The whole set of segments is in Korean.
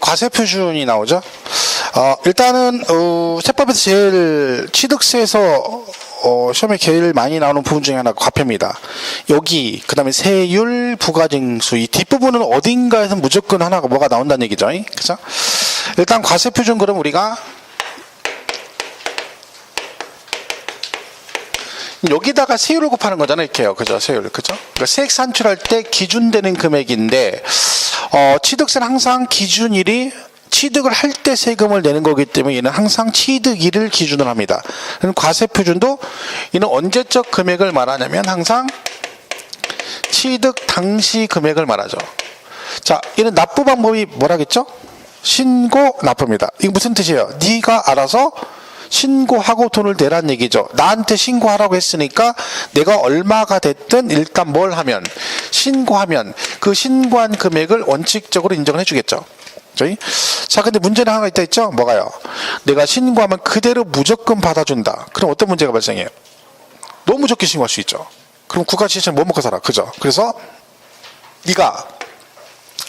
과세 표준이 나오죠. 일단은 세법에서 제일 취득세에서 시험에 제일 많이 나오는 부분 중에 하나가 과표입니다. 여기 그다음에 세율, 부가징수 이 뒷부분은 어딘가에서 무조건 하나가 뭐가 나온다는 얘기죠. 그죠? 일단 과세 표준 그럼 우리가 여기다가 세율을 곱하는 거잖아요. 이렇게요. 그죠? 세율. 그죠? 그러니까 세액 산출할 때 기준되는 금액인데 취득세는 항상 기준일이 취득을 할 때 세금을 내는 거기 때문에 얘는 항상 취득일을 기준으로 합니다. 과세 표준도 얘는 언제적 금액을 말하냐면 항상 취득 당시 금액을 말하죠. 자, 얘는 납부 방법이 뭐라겠죠? 신고 납부입니다. 이게 무슨 뜻이에요? 네가 알아서 신고하고 돈을 내란 얘기죠. 나한테 신고하라고 했으니까 내가 얼마가 됐든 일단 뭘 하면 신고하면 그 신고한 금액을 원칙적으로 인정을 해주겠죠. 자, 근데 문제는 하나 있다 했죠? 뭐가요? 내가 신고하면 그대로 무조건 받아준다. 그럼 어떤 문제가 발생해요? 너무 무조건 신고할 수 있죠. 그럼 국가지자체는 뭐 먹고 살아? 그죠? 그래서 네가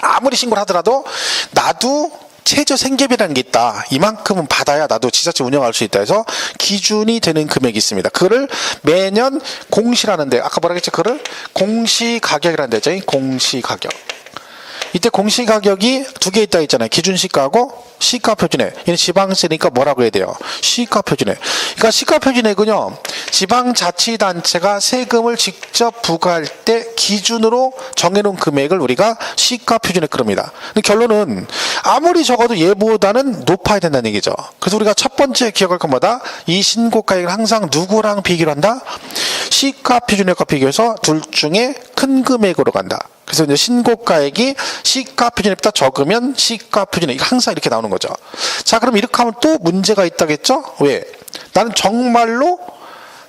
아무리 신고를 하더라도 나도 최저 생계비라는 게 있다. 이만큼은 받아야 나도 지자체 운영할 수 있다 해서 기준이 되는 금액이 있습니다. 그거를 매년 공시라는데 아까 뭐라 했죠? 그거를 공시가격이라는 데죠. 공시가격. 이때 공시가격이 두 개 있다 했잖아요. 기준시가하고 시가표준액. 얘는 지방세니까 뭐라고 해야 돼요? 시가표준액. 그러니까 시가표준액은요, 지방자치단체가 세금을 직접 부과할 때 기준으로 정해놓은 금액을 우리가 시가표준액 그럽니다. 근데 결론은 아무리 적어도 얘보다는 높아야 된다는 얘기죠. 그래서 우리가 첫 번째 기억할 건 뭐다? 이 신고가액을 항상 누구랑 비교를 한다? 시가표준액과 비교해서 둘 중에 큰 금액으로 간다. 그래서 이제 신고가액이 시가표준액보다 적으면 시가표준액 항상 이렇게 나오는 거죠. 자, 그럼 이렇게 하면 또 문제가 있다겠죠? 왜? 나는 정말로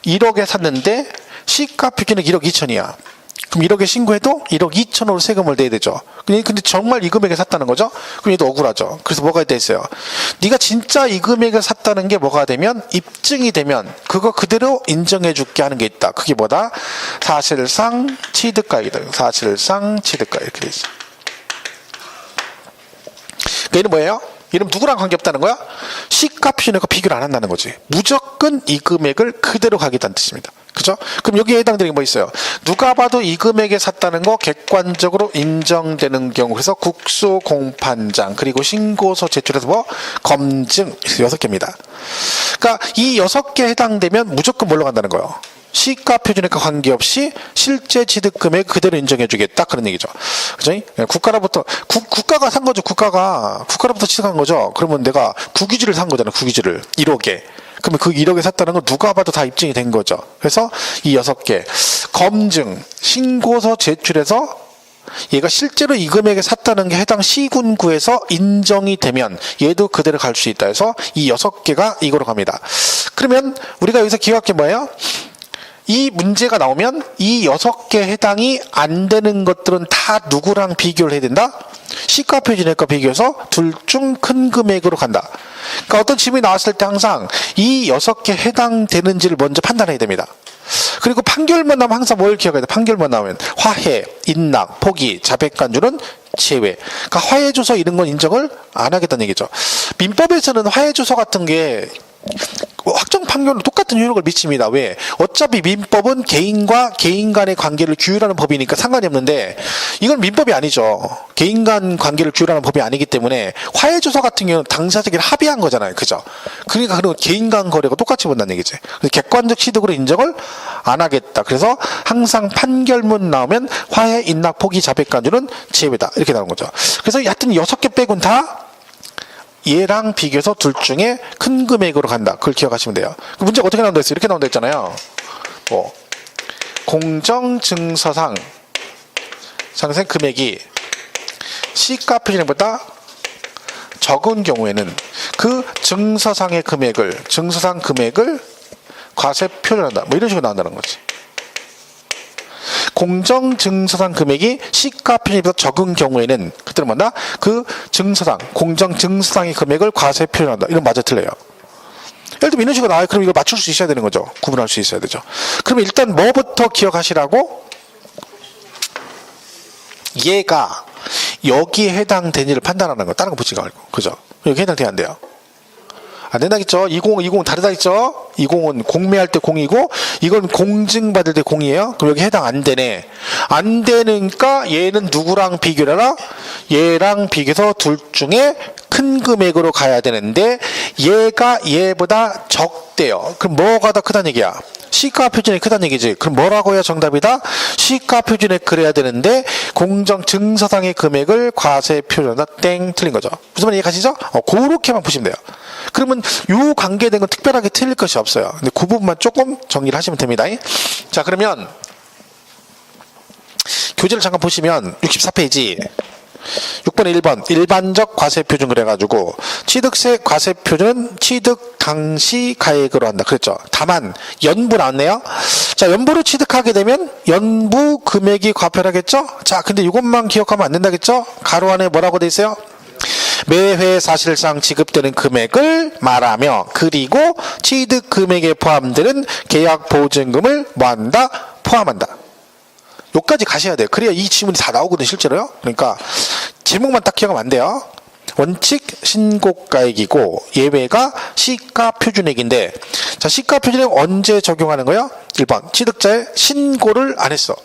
1억에 샀는데 시가표준액 1억 2천이야. 그럼 1억에 신고해도 1억 2천으로 세금을 내야 되죠. 근데 정말 이 금액에 샀다는 거죠? 그럼 얘도 억울하죠. 그래서 뭐가 돼 있어요? 네가 진짜 이 금액을 샀다는 게 뭐가 되면 입증이 되면 그거 그대로 인정해 줄게 하는 게 있다. 그게 뭐다? 사실상 취득가액이다. 사실상 취득가액 이렇게 돼 있어. 그러니까 얘는 뭐예요? 얘는 누구랑 관계없다는 거야? 시가표준액과 비교를 안 한다는 거지. 무조건 이 금액을 그대로 가겠다는 뜻입니다. 그죠? 그럼 여기에 해당되는 게 뭐 있어요? 누가 봐도 이 금액에 샀다는 거 객관적으로 인정되는 경우, 그래서 국소공판장 그리고 신고서 제출해서 뭐 검증 6개입니다. 그러니까 이 6개 해당되면 무조건 뭘로 간다는 거예요? 시가표준액과 관계없이 실제 취득금액 그대로 인정해주겠다 그런 얘기죠. 그죠? 국가로부터 국가가 산 거죠. 국가로부터 취득한 거죠. 그러면 내가 국유지를 산 거잖아. 국유지를 1억에. 그러면 그 1억에 샀다는 건 누가 봐도 다 입증이 된 거죠. 그래서 이 6개 검증, 신고서 제출해서 얘가 실제로 이 금액에 샀다는 게 해당 시군구에서 인정이 되면 얘도 그대로 갈 수 있다 해서 이 6개가 이거로 갑니다. 그러면 우리가 여기서 기억할 게 뭐예요? 이 문제가 나오면 이 6개 해당이 안 되는 것들은 다 누구랑 비교를 해야 된다? 시가표준액과 비교해서 둘 중 큰 금액으로 간다. 그러니까 어떤 질문이 나왔을 때 항상 이 6개 해당되는지를 먼저 판단해야 됩니다. 그리고 판결문 나오면 항상 뭘 기억해야 돼? 판결문 나오면 화해, 인락, 포기, 자백간주는 제외. 그러니까 화해조서 이런 건 인정을 안 하겠다는 얘기죠. 민법에서는 화해조서 같은 게 확정 판결로 똑같은 효력을 미칩니다. 왜? 어차피 민법은 개인과 개인 간의 관계를 규율하는 법이니까 상관이 없는데 이건 민법이 아니죠. 개인 간 관계를 규율하는 법이 아니기 때문에 화해조서 같은 경우는 당사자끼리 합의한 거잖아요. 그죠? 그러니까 그런 개인 간 거래가 똑같이 본다는 얘기지. 객관적 취득으로 인정을 안 하겠다. 그래서 항상 판결문 나오면 화해, 인락, 포기, 자백간주는 제외다. 이렇게 나오는 거죠. 그래서 하여튼 6개 빼곤 다 얘랑 비교해서 둘 중에 큰 금액으로 간다. 그걸 기억하시면 돼요. 그 문제가 어떻게 나온다 했어요? 이렇게 나온다 했잖아요. 공정증서상 상생 금액이 시가표준액보다 적은 경우에는 그 증서상 금액을 과세 표준한다. 뭐 이런 식으로 나온다는 거지. 공정증서상 금액이 시가표준액보다 적은 경우에는 그때는 뭐다? 그 증서상, 공정증서상의 금액을 과세 표준한다. 이건 맞아 틀려요. 예를 들면 이런 식으로 나와요. 그럼 이걸 맞출 수 있어야 되는 거죠. 구분할 수 있어야 되죠. 그러면 일단 뭐부터 기억하시라고? 얘가 여기에 해당되는지를 판단하는 거. 다른 거 보지 말고. 그죠? 여기 해당돼야 안 돼요. 안 된다겠죠? 20 다르다겠죠? 20은 공매할 때 공이고 이건 공증받을 때 공이에요. 그럼 여기 해당 안 되네. 안 되니까 얘는 누구랑 비교를 하라? 얘랑 비교해서 둘 중에 큰 금액으로 가야 되는데 얘가 얘보다 적대요. 그럼 뭐가 더 크다는 얘기야? 시가 표준이 크다는 얘기지. 그럼 뭐라고 해야 정답이다? 시가 표준에 그래야 되는데 공정 증서상의 금액을 과세 표준하다. 땡. 틀린 거죠. 무슨 말인지 이해가시죠? 그렇게만 보시면 돼요. 그러면 요 관계된 건 특별하게 틀릴 것이 없어요. 근데 그 부분만 조금 정리를 하시면 됩니다. 자, 그러면 교재를 잠깐 보시면 64페이지 6번에 1번 일반적 과세표준 그래가지고 취득세 과세표준은 취득 당시 가액으로 한다 그랬죠. 다만 연부 나왔네요. 자, 연부로 취득하게 되면 연부 금액이 과표라겠죠. 자, 근데 이것만 기억하면 안 된다겠죠. 가로 안에 뭐라고 돼 있어요? 매회 사실상 지급되는 금액을 말하며 그리고 취득 금액에 포함되는 계약 보증금을 뭐한다? 포함한다. 여기까지 가셔야 돼요. 그래야 이 지문이 다 나오거든요, 실제로요. 그러니까 제목만 딱 기억하면 안 돼요. 원칙 신고가액이고 예외가 시가표준액인데, 자, 시가표준액 언제 적용하는 거예요? 1번 취득자의 신고를 안 했어.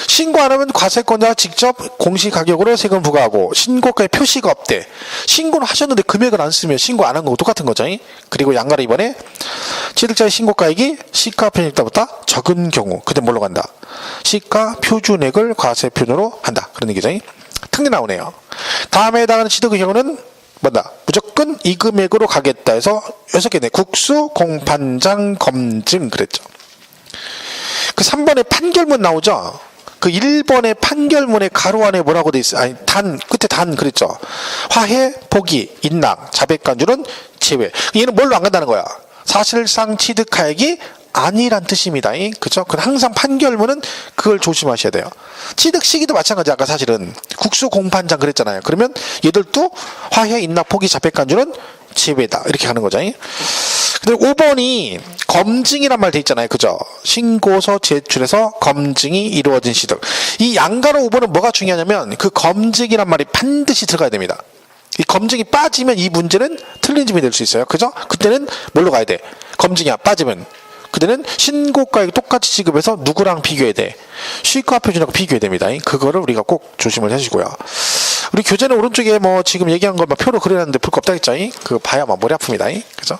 신고 안 하면 과세권자가 직접 공시가격으로 세금 부과하고 신고가에 표시가 없대. 신고는 하셨는데 금액을 안 쓰면 신고 안 한 거고 똑같은 거죠. 그리고 양가로 이번에 취득자의 신고가액이 시가표준액보다 적은 경우 그때 뭘로 간다? 시가표준액을 과세표준으로 한다. 그런 얘기죠. 특례 나오네요. 다음에 해당하는 취득의 경우는 뭐다? 무조건 이 금액으로 가겠다 해서 6개네. 국수, 공판장, 검증 그랬죠. 그 3번에 판결문 나오죠. 그 1번의 판결문의 가로 안에 뭐라고 돼 있어요? 아니, 끝에 단 그랬죠. 화해, 포기, 인락, 자백간주는 제외. 얘는 뭘로 안 간다는 거야? 사실상 취득하액이 아니란 뜻입니다. 그죠? 그 항상 판결문은 그걸 조심하셔야 돼요. 취득 시기도 마찬가지. 아까 사실은 국수 공판장 그랬잖아요. 그러면 얘들도 화해, 인락, 포기, 자백간주는 제외다. 이렇게 가는 거죠. 근데 5번이 검증이란 말 돼 있잖아요. 그죠? 신고서 제출해서 검증이 이루어진 취득. 이 양가로 5번은 뭐가 중요하냐면 그 검증이란 말이 반드시 들어가야 됩니다. 이 검증이 빠지면 이 문제는 틀린 점이 될 수 있어요. 그죠? 그때는 뭘로 가야 돼? 검증이 빠지면 그때는 신고가액 똑같이 지급해서 누구랑 비교해야 돼? 시가표준하고 비교해야 됩니다. 그거를 우리가 꼭 조심을 해주시고요. 우리 교재는 오른쪽에 뭐 지금 얘기한 걸 막 표로 그려놨는데 볼 거 없다 했죠? 그거 봐야 막 머리 아픕니다. 그죠?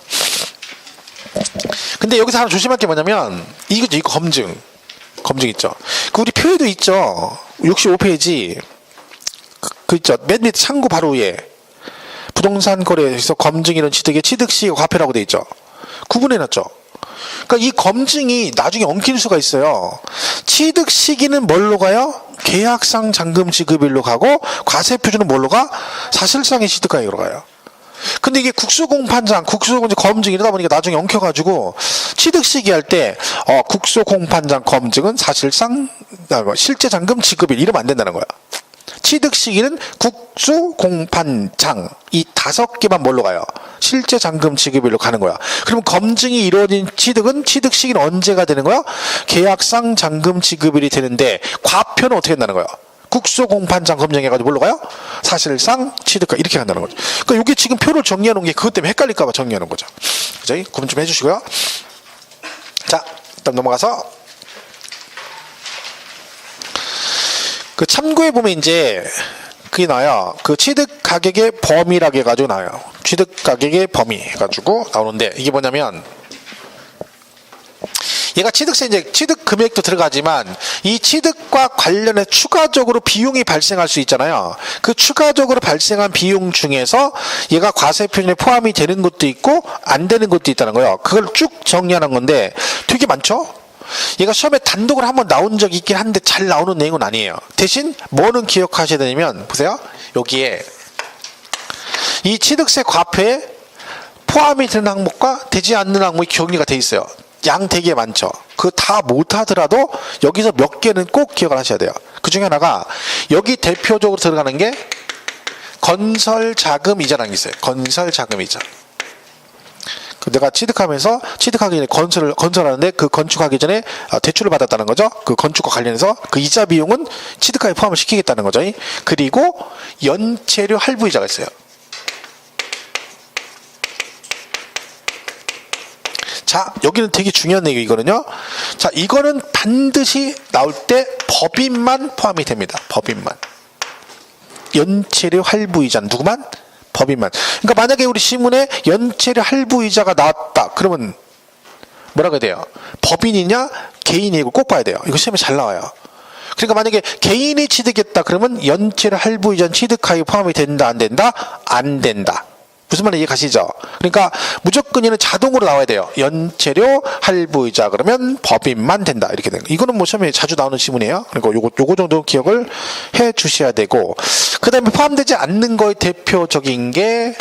근데 여기서 하나 조심할 게 뭐냐면 이거죠. 이거 검증 있죠. 그 우리 표에도 있죠. 65페이지 그 있죠. 맨 밑에 창구 바로 위에 부동산 거래에서 검증 이런 취득의 취득시가 과표라고 돼 있죠. 구분해놨죠. 그러니까 이 검증이 나중에 엉킬 수가 있어요. 취득 시기는 뭘로 가요? 계약상 잔금 지급일로 가고 과세표준은 뭘로 가? 사실상의 취득가액으로 가요. 근데 이게 국수공판장, 검증 이러다 보니까 나중에 엉켜가지고 취득 시기 할 때 국수공판장 검증은 사실상 실제 잔금 지급일 이러면 안 된다는 거야. 취득 시기는 국수공판장 이 5개만 뭘로 가요? 실제 잔금 지급일로 가는 거야. 그럼 검증이 이루어진 취득은 취득 시기는 언제가 되는 거야? 계약상 잔금 지급일이 되는데 과표는 어떻게 된다는 거야? 국수공판장 검증해가지고 뭘로 가요? 사실상 취득가 이렇게 간다는 거죠. 그러니까 이게 지금 표를 정리해 놓은 게 그것 때문에 헷갈릴까봐 정리해 놓은 거죠. 그죠? 구분 좀 해주시고요. 자, 일단 넘어가서 그 참고해 보면 이제 그게 나와요. 그 취득 가격의 범위라고 해가지고 나와요. 취득 가격의 범위 해가지고 나오는데 이게 뭐냐면 얘가 취득세 이제 취득 금액도 들어가지만 이 취득과 관련해 추가적으로 비용이 발생할 수 있잖아요. 그 추가적으로 발생한 비용 중에서 얘가 과세표준에 포함이 되는 것도 있고 안 되는 것도 있다는 거예요. 그걸 쭉 정리하는 건데 되게 많죠? 얘가 시험에 단독으로 한번 나온 적이 있긴 한데 잘 나오는 내용은 아니에요. 대신 뭐는 기억하셔야 되냐면 보세요. 여기에 이 취득세 과표에 포함이 되는 항목과 되지 않는 항목이 정리가 돼 있어요. 양 되게 많죠. 그 다 못하더라도 여기서 몇 개는 꼭 기억을 하셔야 돼요. 그 중에 하나가 여기 대표적으로 들어가는 게 건설자금이자라는 게 있어요. 건설자금이자. 내가 취득하기 전에 건설하는데 그 건축하기 전에 대출을 받았다는 거죠. 그 건축과 관련해서 그 이자 비용은 취득가에 포함을 시키겠다는 거죠. 그리고 연체료 할부이자가 있어요. 자, 여기는 되게 중요한 내용 이거는요. 자, 이거는 반드시 나올 때 법인만 포함이 됩니다. 법인만. 연체료 할부이자는 누구만? 법인만. 그러니까 만약에 우리 시문에 연체료 할부이자가 나왔다. 그러면 뭐라고 해야 돼요? 법인이냐 개인이고 꼭 봐야 돼요. 이거 시험에 잘 나와요. 그러니까 만약에 개인이 취득했다 그러면 연체료 할부이자는 취득하에 포함이 된다 안 된다? 안 된다. 무슨 말인지 이해 가시죠? 그러니까 무조건 얘는 자동으로 나와야 돼요. 연체료 할부이자 그러면 법인만 된다. 이렇게 되는 거. 이거는 뭐 시험에 자주 나오는 지문이에요. 그러니까 요거 정도 기억을 해 주셔야 되고, 그 다음에 포함되지 않는 거의 대표적인 게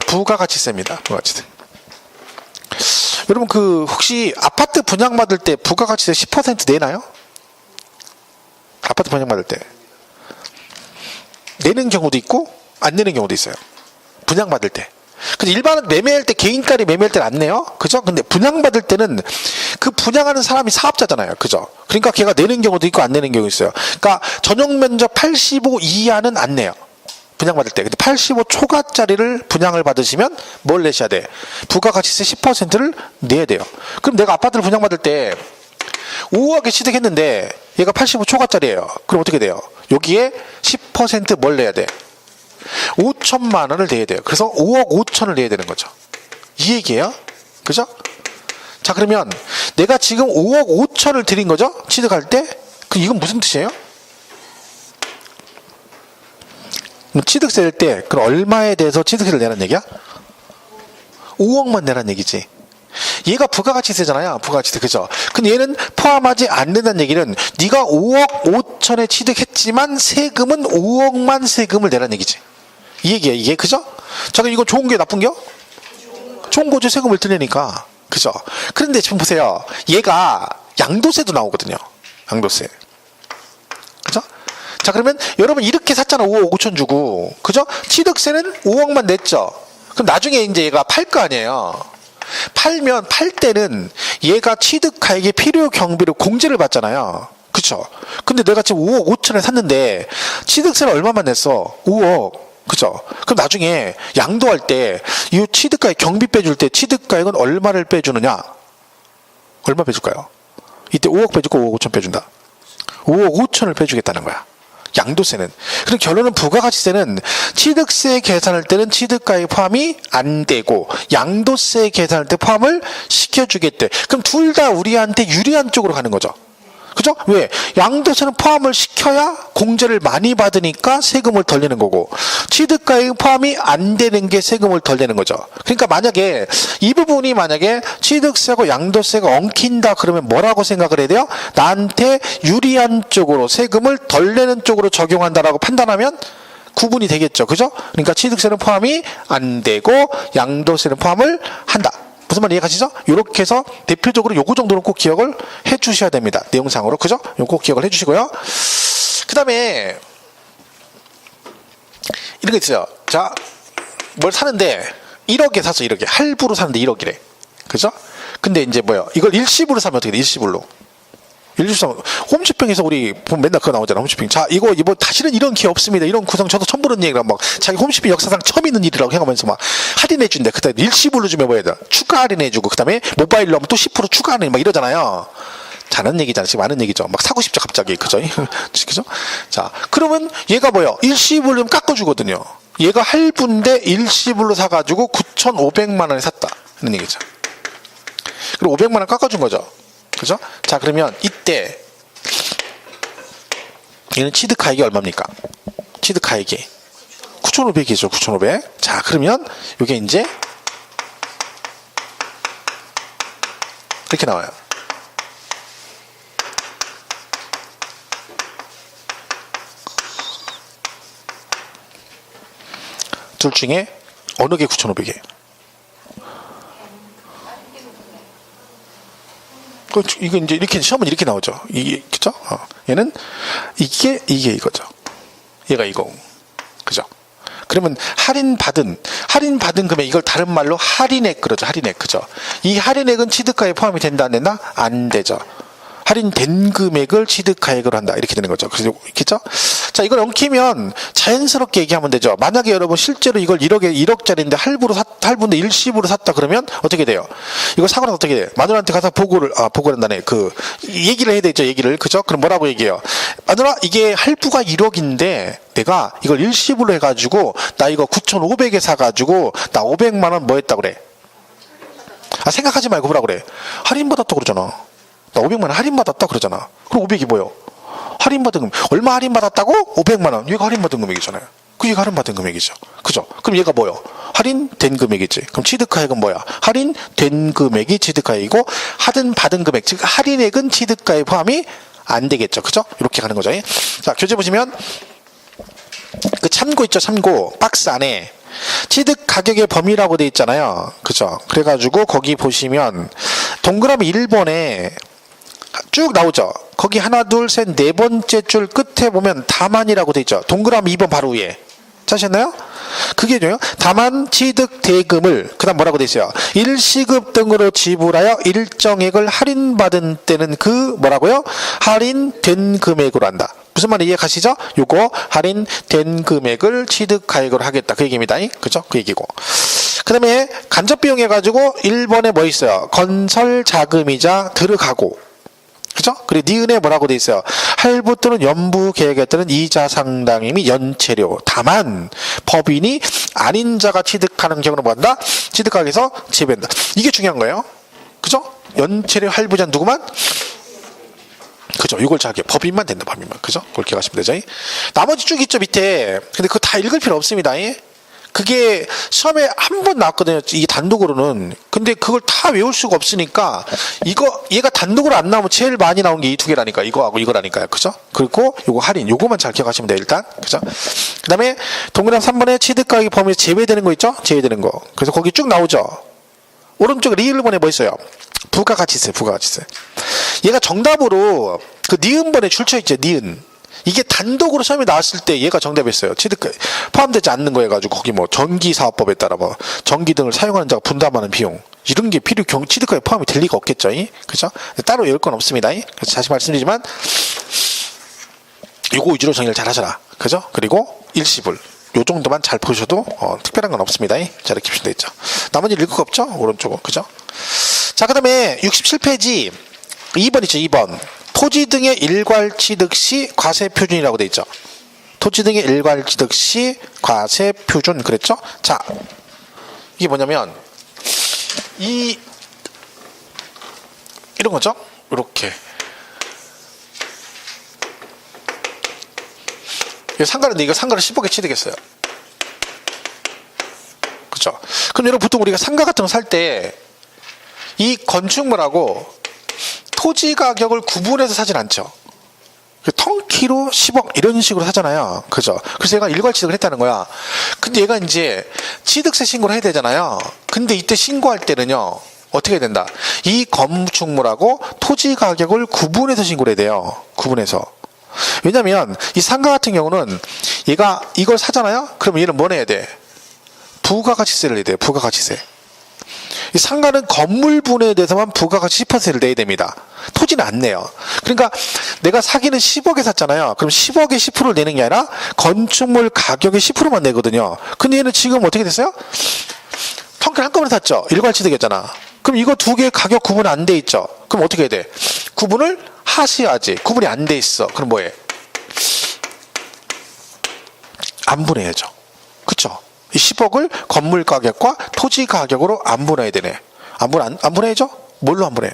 부가가치세입니다. 부가가치세. 여러분 그 혹시 아파트 분양받을 때 부가가치세 10% 내나요? 아파트 분양받을 때 내는 경우도 있고 안 내는 경우도 있어요. 분양받을 때. 근데 일반은 매매할 때, 개인가리 매매할 때는 안 내요. 그죠? 근데 분양받을 때는 그 분양하는 사람이 사업자잖아요. 그죠? 그러니까 걔가 내는 경우도 있고 안 내는 경우도 있어요. 그러니까 전용 면적 85 이하는 안 내요. 분양받을 때. 근데 85 초과짜리를 분양을 받으시면 뭘 내셔야 돼? 부가가치세 10%를 내야 돼요. 그럼 내가 아파트를 분양받을 때 5억에 취득했는데 얘가 85 초과짜리예요. 그럼 어떻게 돼요? 여기에 10% 내야 돼? 5천만 원을 내야 돼요. 그래서 5억 5천을 내야 되는 거죠. 이 얘기예요. 그죠? 자, 그러면 내가 지금 5억 5천을 드린 거죠? 취득할 때? 이건 무슨 뜻이에요? 취득세 낼 때 그럼 얼마에 대해서 취득세를 내라는 얘기야? 5억만 내라는 얘기지. 얘가 부가가치세잖아요. 부가가치세. 그죠? 근데 얘는 포함하지 않는다는 얘기는 네가 5억 5천에 취득했지만 세금은 5억만 세금을 내라는 얘기지. 이 얘기야 이게. 그죠? 자, 그럼 이거 좋은 게 나쁜 게요? 좋은 거죠. 세금을 들려니까. 그죠? 그런데 지금 보세요. 얘가 양도세도 나오거든요. 양도세. 그죠? 자, 그러면 여러분 이렇게 샀잖아. 5억 5천 주고. 그죠? 취득세는 5억만 냈죠. 그럼 나중에 이제 얘가 팔 거 아니에요. 팔 때는 얘가 취득가액의 필요 경비를 공제를 받잖아요. 그쵸? 근데 내가 지금 5억 5천에 샀는데 취득세를 얼마만 냈어? 5억. 그죠? 그럼 나중에 양도할 때 이 취득가액 경비 빼줄 때 취득가액은 얼마를 빼주느냐? 얼마 빼줄까요? 이때 5억 빼주고 5억 5천 빼준다. 5억 5천을 빼주겠다는 거야. 양도세는. 그럼 결론은 부가가치세는 취득세 계산할 때는 취득가액 포함이 안 되고 양도세 계산할 때 포함을 시켜주겠대. 그럼 둘 다 우리한테 유리한 쪽으로 가는 거죠. 그죠? 왜? 양도세는 포함을 시켜야 공제를 많이 받으니까 세금을 덜 내는 거고, 취득가액 포함이 안 되는 게 세금을 덜 내는 거죠. 그러니까 만약에 이 부분이 만약에 취득세하고 양도세가 엉킨다 그러면 뭐라고 생각을 해야 돼요? 나한테 유리한 쪽으로 세금을 덜 내는 쪽으로 적용한다라고 판단하면 구분이 되겠죠. 그죠? 그러니까 취득세는 포함이 안 되고 양도세는 포함을 한다. 무슨 말 이해가시죠? 이렇게 해서 대표적으로 요거 정도는 꼭 기억을 해 주셔야 됩니다. 내용상으로. 그죠? 요거 꼭 기억을 해 주시고요. 그 다음에 이런 거 있어요. 자, 뭘 사는데 1억에 샀어. 1억에. 할부로 사는데 1억이래. 그죠? 근데 이제 뭐야? 이걸 일시불로 사면 어떻게 돼? 일시불로. 홈쇼핑에서 우리 보면 맨날 그거 나오잖아. 홈쇼핑. 자, 이거 다시는 이런 기회 없습니다. 이런 구성 저도 처음 보는 얘기라 막 자기 홈쇼핑 역사상 처음 있는 일이라고 해가면서 막 할인해 준대. 그다음에 일시불로 주면 뭐 해야 돼? 추가 할인해 주고 그다음에 모바일로 하면 또 10% 추가 할인 막 이러잖아요. 잘하는 얘기잖아. 지금 많은 얘기죠. 막 사고 싶죠 갑자기. 그죠? 그죠? 자, 그러면 얘가 뭐요? 일시불로 깎아주거든요. 얘가 할부인데 일시불로 사가지고 9,500만 원에 샀다. 하는 얘기죠. 그리고 500만 원 깎아준 거죠. 그죠? 자, 그러면 이때 얘는 취득가액이 얼마입니까? 취득가액이 9,500이죠. 9,500. 자, 그러면 이게 이제 이렇게 나와요. 둘 중에 어느 게 9,500이에요? 이거 이제 이렇게 시험은 이렇게 나오죠. 이게 그죠? 얘는 이게 이거죠. 얘가 이거. 그죠? 그러면 할인받은 금액, 이걸 다른 말로 할인액 그러죠. 할인액. 그죠? 이 할인액은 취득가액에 포함이 된다 안 된다? 안 되죠. 할인된 금액을 취득가액으로 한다. 이렇게 되는 거죠. 그죠? 자, 이걸 엉키면 자연스럽게 얘기하면 되죠. 만약에 여러분 실제로 이걸 1억짜리인데 할부인데 일시불로 샀다 그러면 어떻게 돼요? 이거 사고 나서 어떻게 돼요? 마누라한테 가서 보고를 한다네. 얘기를 해야 되죠. 얘기를. 그죠? 그럼 뭐라고 얘기해요? 마누라, 이게 할부가 1억인데 내가 이걸 일시불로 해가지고 나 이거 9,500에 사가지고 나 500만 원 뭐 했다 그래? 생각하지 말고 뭐라 그래? 할인받았다 그러잖아. 나 500만 원 할인받았다 그러잖아. 그럼 500이 뭐요? 할인받은 금액. 얼마 할인받았다고? 500만 원. 얘가 할인받은 금액이잖아요. 얘가 할인받은 금액이죠. 그죠? 그럼 얘가 뭐요? 할인된 금액이지. 그럼 취득가액은 뭐야? 할인된 금액이 취득가액이고 할인받은 금액, 즉 할인액은 취득가액 포함이 안 되겠죠. 그죠? 이렇게 가는 거죠. 자, 교재 보시면 그 참고 있죠. 참고. 박스 안에 취득 가격의 범위라고 돼 있잖아요. 그죠? 그래가지고 거기 보시면 동그라미 1번에 쭉 나오죠. 거기 하나, 둘, 셋, 네 번째 줄 끝에 보면 다만이라고 돼 있죠. 동그라미 2번 바로 위에. 찾으셨나요? 그게 뭐예요? 다만 취득 대금을 그다음 뭐라고 돼 있어요? 일시급 등으로 지불하여 일정액을 할인받은 때는 그 뭐라고요? 할인된 금액으로 한다. 무슨 말인지 이해가시죠? 요거 할인된 금액을 취득가액으로 하겠다. 그 얘기입니다. 그죠? 그 얘기고. 그 다음에 간접비용 해가지고 1번에 뭐 있어요? 건설 자금이자 들어가고. 그죠? 그리고 니은에 뭐라고 돼 있어요? 할부 또는 연부 계획에 따른 이자 상당히 및 연체료. 다만 법인이 아닌 자가 취득하는 경우는 뭐한다? 취득가격에서 제외한다. 이게 중요한 거예요. 그죠? 연체료 할부자 누구만? 그죠? 이걸 자기 법인만 된다. 법인만. 그죠? 그렇게 가시면 되죠. 나머지 쭉 있죠 밑에. 근데 그거 다 읽을 필요 없습니다. 그게 시험에 한 번 나왔거든요. 이게 단독으로는. 근데 그걸 다 외울 수가 없으니까 얘가 단독으로 안 나오면 제일 많이 나온 게 이 두 개라니까. 이거하고 이거라니까요. 그죠? 그리고 요거 할인. 요거만 잘 기억하시면 돼요. 일단. 그죠? 그 다음에 동그라미 3번에 취득가격 범위에서 제외되는 거 있죠? 제외되는 거. 그래서 거기 쭉 나오죠. 오른쪽 리을번에 뭐 있어요? 부가가치세. 부가가치세. 얘가 정답으로 그 니은번에 줄쳐 있죠. 니은. 이게 단독으로 시험에 나왔을 때 얘가 정답이었어요. 취득가 포함되지 않는 거 해가지고 거기 뭐 전기사업법에 따라 뭐 전기 등을 사용하는 자가 분담하는 비용 이런 게 필요 취득가에 포함이 될 리가 없겠죠. 그죠? 따로 외울 건 없습니다. 그래서 다시 말씀드리지만 요거 위주로 정리를 잘 하셔라. 그죠? 그리고 일시불 요 정도만 잘 보셔도 특별한 건 없습니다. 자, 이렇게 표시되어 있죠. 나머지 읽을 거 없죠? 오른쪽은. 그죠? 자, 그 다음에 67페이지 2번 있죠. 2번. 토지 등의 일괄 취득 시 과세 표준이라고 돼 있죠. 토지 등의 일괄 취득 시 과세 표준 그랬죠? 자, 이게 뭐냐면 이런 거죠. 이렇게 이거 상가인데 이거 상가를 10억에 취득했어요. 그죠? 그럼 여러분 보통 우리가 상가 같은 거 살 때 이 건축물하고 토지 가격을 구분해서 사진 않죠. 텅키로 10억 이런 식으로 사잖아요. 그죠? 그래서 얘가 일괄 취득을 했다는 거야. 근데 얘가 이제 취득세 신고를 해야 되잖아요. 근데 이때 신고할 때는요. 어떻게 해야 된다? 이 건축물하고 토지 가격을 구분해서 신고를 해야 돼요. 구분해서. 왜냐면 이 상가 같은 경우는 얘가 이걸 사잖아요. 그럼 얘는 뭐 내야 돼? 부가가치세를 내야 돼요. 부가가치세. 이 상가는 건물분에 대해서만 부가가치 10%를 내야 됩니다. 토지는 안 내요. 그러니까 내가 사기는 10억에 샀잖아요. 그럼 10억에 10%를 내는 게 아니라 건축물 가격의 10%만 내거든요. 근데 얘는 지금 어떻게 됐어요? 텅키를 한꺼번에 샀죠. 일괄취득했잖아. 그럼 이거 두 개 가격 구분 안 돼 있죠. 그럼 어떻게 해야 돼? 구분을 하셔야지. 구분이 안 돼 있어. 그럼 뭐해? 안 분해야죠. 그쵸? 이 10억을 건물 가격과 토지 가격으로 안 분해야 되네. 안 분해야죠? 뭘로 안 분해요?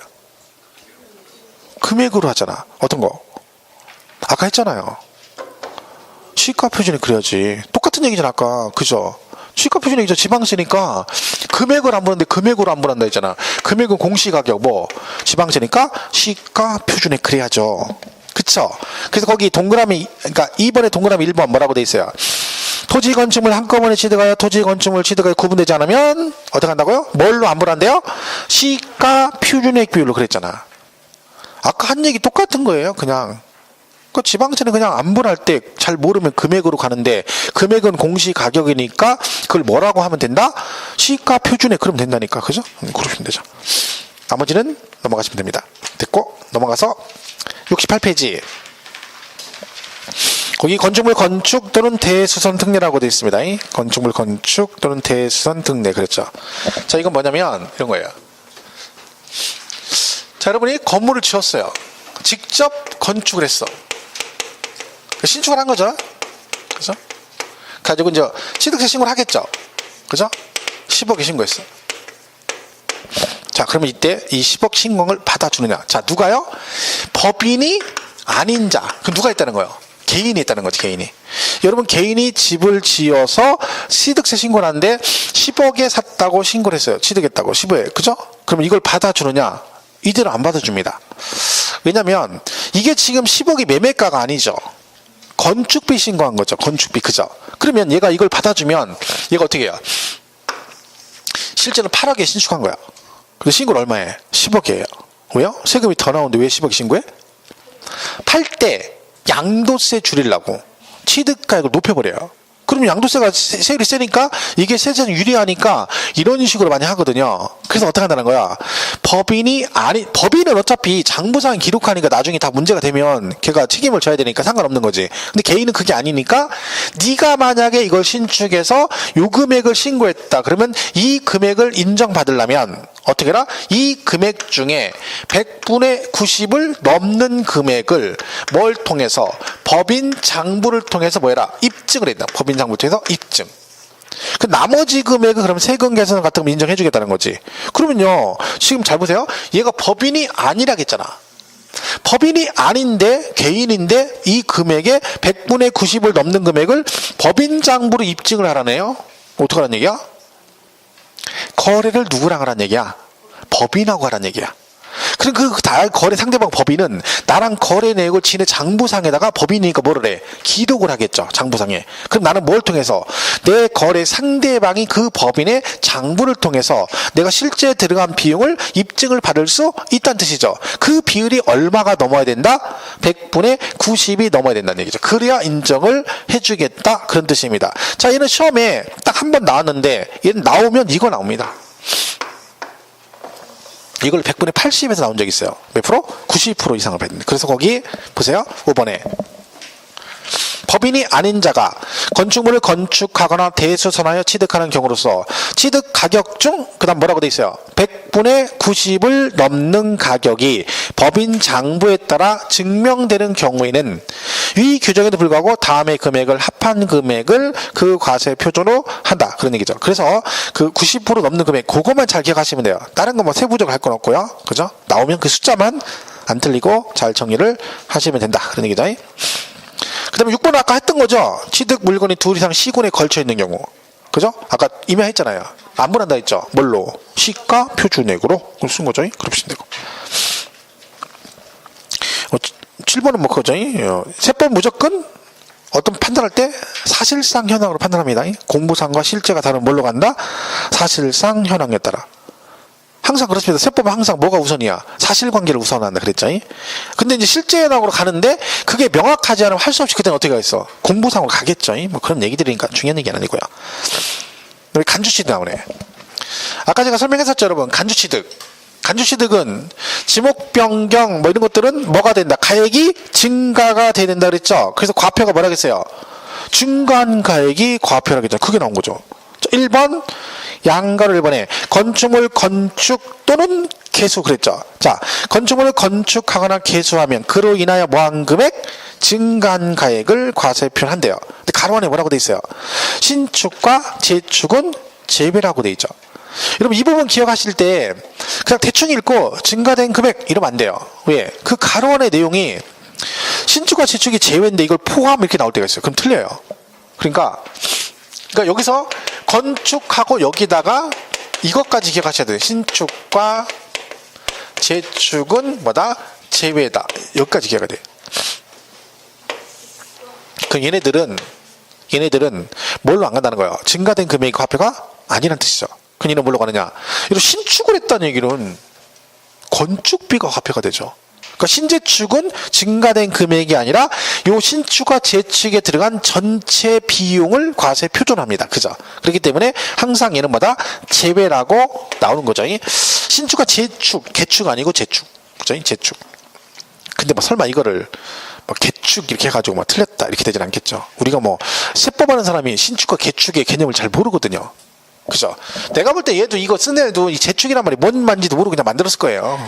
금액으로 하잖아. 어떤 거? 아까 했잖아요. 시가 표준이 그래야지. 똑같은 얘기잖아 아까. 그죠? 시가 표준 얘기죠. 지방세니까 금액을 안 보는데 금액으로 안 분한다 했잖아. 금액은 공시가격 뭐 지방세니까 시가 표준에 그래야죠. 그쵸? 그래서 거기 동그라미 그러니까 2번에 동그라미 1번 뭐라고 돼 있어요? 토지 건축물 한꺼번에 취득하여 토지 건축물 취득하여 구분되지 않으면 어떻게 한다고요? 뭘로 안 분한대요? 시가 표준액 비율로 그랬잖아. 아까 한 얘기 똑같은 거예요. 그냥 그 지방채는 그냥 안분할 때 잘 모르면 금액으로 가는데 금액은 공시 가격이니까 그걸 뭐라고 하면 된다? 시가 표준에 그러면 된다니까. 그죠? 그러시면 되죠. 나머지는 넘어가시면 됩니다. 됐고 넘어가서 68페이지. 거기 건축물 건축 또는 대수선 특례라고 되어 있습니다. 건축물 건축 또는 대수선 특례 그랬죠. 자, 이건 뭐냐면 이런 거예요. 자, 여러분이 건물을 지었어요. 직접 건축을 했어. 신축을 한 거죠. 그죠? 가지고 이제 취득세 신고를 하겠죠. 그죠? 10억에 신고했어. 자, 그러면 이때 이 10억 신고를 받아주느냐? 자, 누가요? 법인이 아닌 자. 그럼 누가 있다는 거예요? 개인이 있다는 거지, 개인이. 여러분, 개인이 집을 지어서 취득세 신고를 하는데 10억에 샀다고 신고를 했어요. 취득했다고, 15에. 그죠? 그럼 이걸 받아주느냐? 이들은 안 받아줍니다. 왜냐면 이게 지금 10억이 매매가가 아니죠. 건축비 신고한 거죠. 건축비. 그죠? 그러면 얘가 이걸 받아주면 얘가 어떻게 해요? 실제는 8억에 신축한 거야. 그래서 신고를 얼마에? 10억이에요. 왜요? 세금이 더 나오는데 왜 10억 신고해? 팔 때 양도세 줄이려고 취득가액을 높여버려요. 그러면 양도세가 세율이 세니까 이게 세제는 유리하니까 이런 식으로 많이 하거든요. 그래서 어떻게 한다는 거야? 법인은 어차피 장부상에 기록하니까 나중에 다 문제가 되면 걔가 책임을 져야 되니까 상관없는 거지. 근데 개인은 그게 아니니까 네가 만약에 이걸 신축해서 요 금액을 신고했다. 그러면 이 금액을 인정받으려면 어떻게 해라? 이 금액 중에 100분의 90을 넘는 금액을 뭘 통해서? 법인 장부를 통해서 뭐 해라? 입증을 했다. 법인 장부 통해서 입증. 그 나머지 금액은 그럼 세금 개선 같은 거 인정해 주겠다는 거지. 그러면요, 지금 잘 보세요. 얘가 법인이 아니라겠잖아. 법인이 아닌데 개인인데 이 금액의 100분의 90을 넘는 금액을 법인 장부로 입증을 하라네요. 어떡하라는 얘기야? 거래를 누구랑 하라는 얘기야? 법인하고 하라는 얘기야. 그럼 거래 상대방 법인은 나랑 거래 내역을 지네 장부상에다가 법인이니까 뭐를 해? 기록을 하겠죠. 장부상에. 그럼 나는 뭘 통해서? 내 거래 상대방이 그 법인의 장부를 통해서 내가 실제 들어간 비용을 입증을 받을 수 있다는 뜻이죠. 그 비율이 얼마가 넘어야 된다? 100분의 90이 넘어야 된다는 얘기죠. 그래야 인정을 해주겠다. 그런 뜻입니다. 자, 얘는 시험에 딱 한 번 나왔는데 얘는 나오면 이거 나옵니다. 이걸 100분의 80에서 나온 적이 있어요. 몇 프로? 90% 이상을 받는데. 그래서 거기 보세요. 5번에 법인이 아닌 자가 건축물을 건축하거나 대수선하여 취득하는 경우로서 취득 가격 중 그다음 뭐라고 돼 있어요? 100분의 90을 넘는 가격이 법인 장부에 따라 증명되는 경우에는 위 규정에도 불구하고 다음의 금액을 합한 금액을 그 과세 표준으로 한다. 그런 얘기죠. 그래서 그 90% 넘는 금액 그것만 잘 기억하시면 돼요. 다른 건 뭐 세부적으로 할 건 없고요. 그죠? 나오면 그 숫자만 안 틀리고 잘 정리를 하시면 된다. 그런 얘기죠. 그 다음에 6번 아까 했던 거죠. 취득 물건이 둘 이상 시군에 걸쳐 있는 경우. 그죠? 아까 임야했잖아요. 안 분한다 했죠. 뭘로? 시가 표준액으로 쓴 거죠. 그러시면 되고. 7번은 뭐 그거죠. 세법 무조건 어떤 판단할 때 사실상 현황으로 판단합니다. 공부상과 실제가 다른 뭘로 간다? 사실상 현황에 따라. 항상 그렇습니다. 세법은 항상 뭐가 우선이야? 사실관계를 우선한다 그랬죠. 근데 이제 실제 현황으로 가는데 그게 명확하지 않으면 할 수 없이 그때는 어떻게 가겠어? 공부상으로 가겠죠. 뭐 그런 얘기들이니까 중요한 얘기는 아니고요. 간주취득 나오네. 아까 제가 설명했었죠, 여러분. 간주취득은 지목 변경 뭐 이런 것들은 뭐가 된다? 가액이 증가가 돼야 된다 그랬죠. 그래서 과표가 뭐라 그랬어요? 중간 가액이 과표라겠죠. 그게 나온 거죠. 1번 양가로 1번에 건축물 건축 또는 개수 그랬죠. 자, 건축물을 건축하거나 개수하면 그로 인하여 뭐한 금액? 증가한 가액을 과세 표현한대요. 근데 가로 안에 뭐라고 돼 있어요? 신축과 재축은 재배라고 돼 있죠. 여러분 이 부분 기억하실 때 그냥 대충 읽고 증가된 금액 이러면 안 돼요. 왜? 그 가로 안의 내용이 신축과 재축이 제외인데 이걸 포함 이렇게 나올 때가 있어요. 그럼 틀려요. 그러니까 여기서 건축하고 여기다가 이것까지 기억하셔야 돼요. 신축과 재축은 뭐다? 제외다. 여기까지 기억해야 돼요. 그럼 얘네들은 뭘로 안 간다는 거예요? 증가된 금액이 과표가 아니라는 뜻이죠. 그럼 얘는 뭘로 가느냐? 이런 신축을 했다는 얘기는 건축비가 과표가 되죠. 그러니까 신재축은 증가된 금액이 아니라 요 신축과 재축에 들어간 전체 비용을 과세에 표준합니다. 그죠? 그렇기 때문에 항상 얘는 뭐다? 제외라고 나오는 거죠. 신축과 재축, 개축 아니고 재축. 그죠? 재축. 근데 뭐 설마 이거를 뭐 개축 이렇게 해가지고 뭐 틀렸다 이렇게 되진 않겠죠. 우리가 뭐 세법하는 사람이 신축과 개축의 개념을 잘 모르거든요. 그죠? 내가 볼 때 얘도 이거 쓴 애도 이 재축이란 말이 뭔 말인지도 모르고 그냥 만들었을 거예요.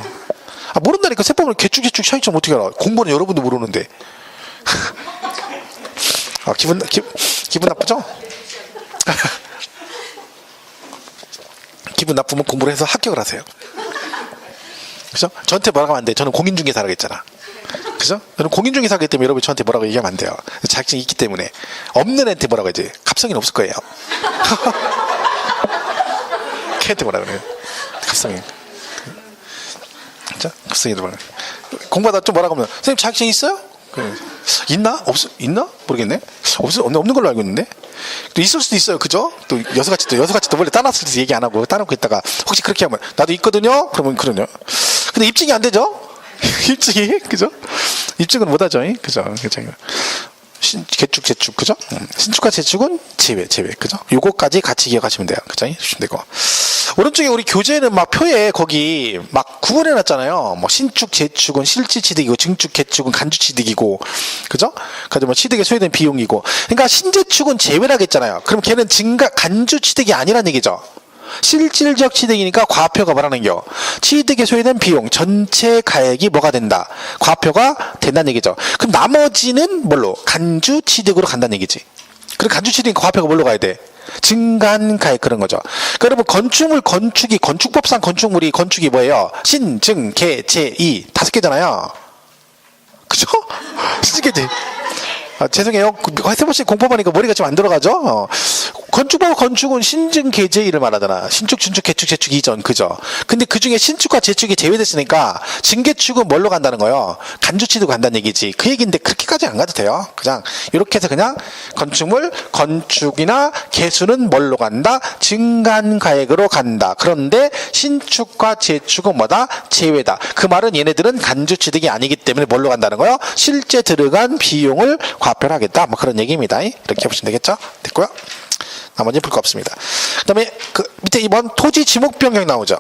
아, 모른다니까. 세법을 개축 차이점 어떻게 알아? 공부는 여러분도 모르는데. 아, 기분 나쁘죠? 기분 나쁘면 공부를 해서 합격을 하세요. 그죠? 저한테 뭐라고 하면 안 돼. 저는 공인중개사라고 했잖아. 그죠? 저는 공인중개사기 때문에 여러분이 저한테 뭐라고 얘기하면 안 돼요. 자격증이 있기 때문에. 없는 애한테 뭐라고 하지? 갑성이는 없을 거예요. 걔한테 뭐라 그래요? 갑성이. 진짜? 갑성이도 뭐라 공부하다 좀 뭐라고 하면 선생님 자격증 있어요? 있나? 있나? 모르겠네. 없는 걸로 알고 있는데. 또 있을 수도 있어요. 그죠? 또 여서같이 또 원래 따놨을 때 얘기 안 하고 따놓고 있다가 혹시 그렇게 하면 나도 있거든요? 그러면 그러냐. 근데 입증이 안 되죠? 입증이, 그죠? 입증은 못 하죠. 그죠? 개축, 재축, 그죠? 신축과 재축은 제외, 그죠? 요거까지 같이 기억하시면 돼요. 그죠? 주시면 되고. 오른쪽에 우리 교재는 막 표에 거기 막 구분해 놨잖아요. 뭐 신축, 재축은 실질취득이고, 증축, 개축은 간주취득이고, 그죠? 그래서 뭐 취득에 소요된 비용이고. 그러니까 신재축은 제외라겠잖아요. 그럼 걔는 간주취득이 아니란 얘기죠. 실질적 취득이니까 과표가 뭐라는 겨? 취득에 소요된 비용 전체 가액이 뭐가 된다? 과표가 된다는 얘기죠. 그럼 나머지는 뭘로? 간주 취득으로 간다는 얘기지. 그럼 간주 취득이니까 과표가 뭘로 가야 돼? 증간 가액 그런 거죠. 그러면 건축법상 건축이 뭐예요? 신, 증, 개, 재, 이 5개잖아요. 그죠? 신증, 죄송해요. 세번씩 공법하니까 머리가 좀 안 들어가죠? 건축은 신증, 개재이를 말하잖아. 신축, 준축, 개축, 재축 이전, 그죠? 근데 그 중에 신축과 재축이 제외됐으니까 증개축은 뭘로 간다는 거예요? 간주취득 간다는 얘기지. 그 얘기인데 그렇게까지 안 가도 돼요. 그냥 이렇게 해서 그냥 건축이나 개수는 뭘로 간다? 증간가액으로 간다. 그런데 신축과 재축은 뭐다? 제외다. 그 말은 얘네들은 간주취득이 아니기 때문에 뭘로 간다는 거예요? 실제 들어간 비용을 과표를 하겠다. 뭐 그런 얘기입니다. 이렇게 보시면 되겠죠? 됐고요. 나머지는 볼 거 없습니다. 그 다음에 그 밑에 이번 토지 지목 변경 나오죠.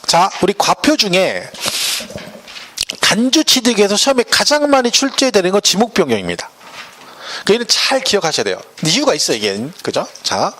자, 우리 과표 중에 간주취득에서 시험에 가장 많이 출제되는 건 지목 변경입니다. 얘는 잘 기억하셔야 돼요. 근데 이유가 있어요, 이게. 그죠? 자.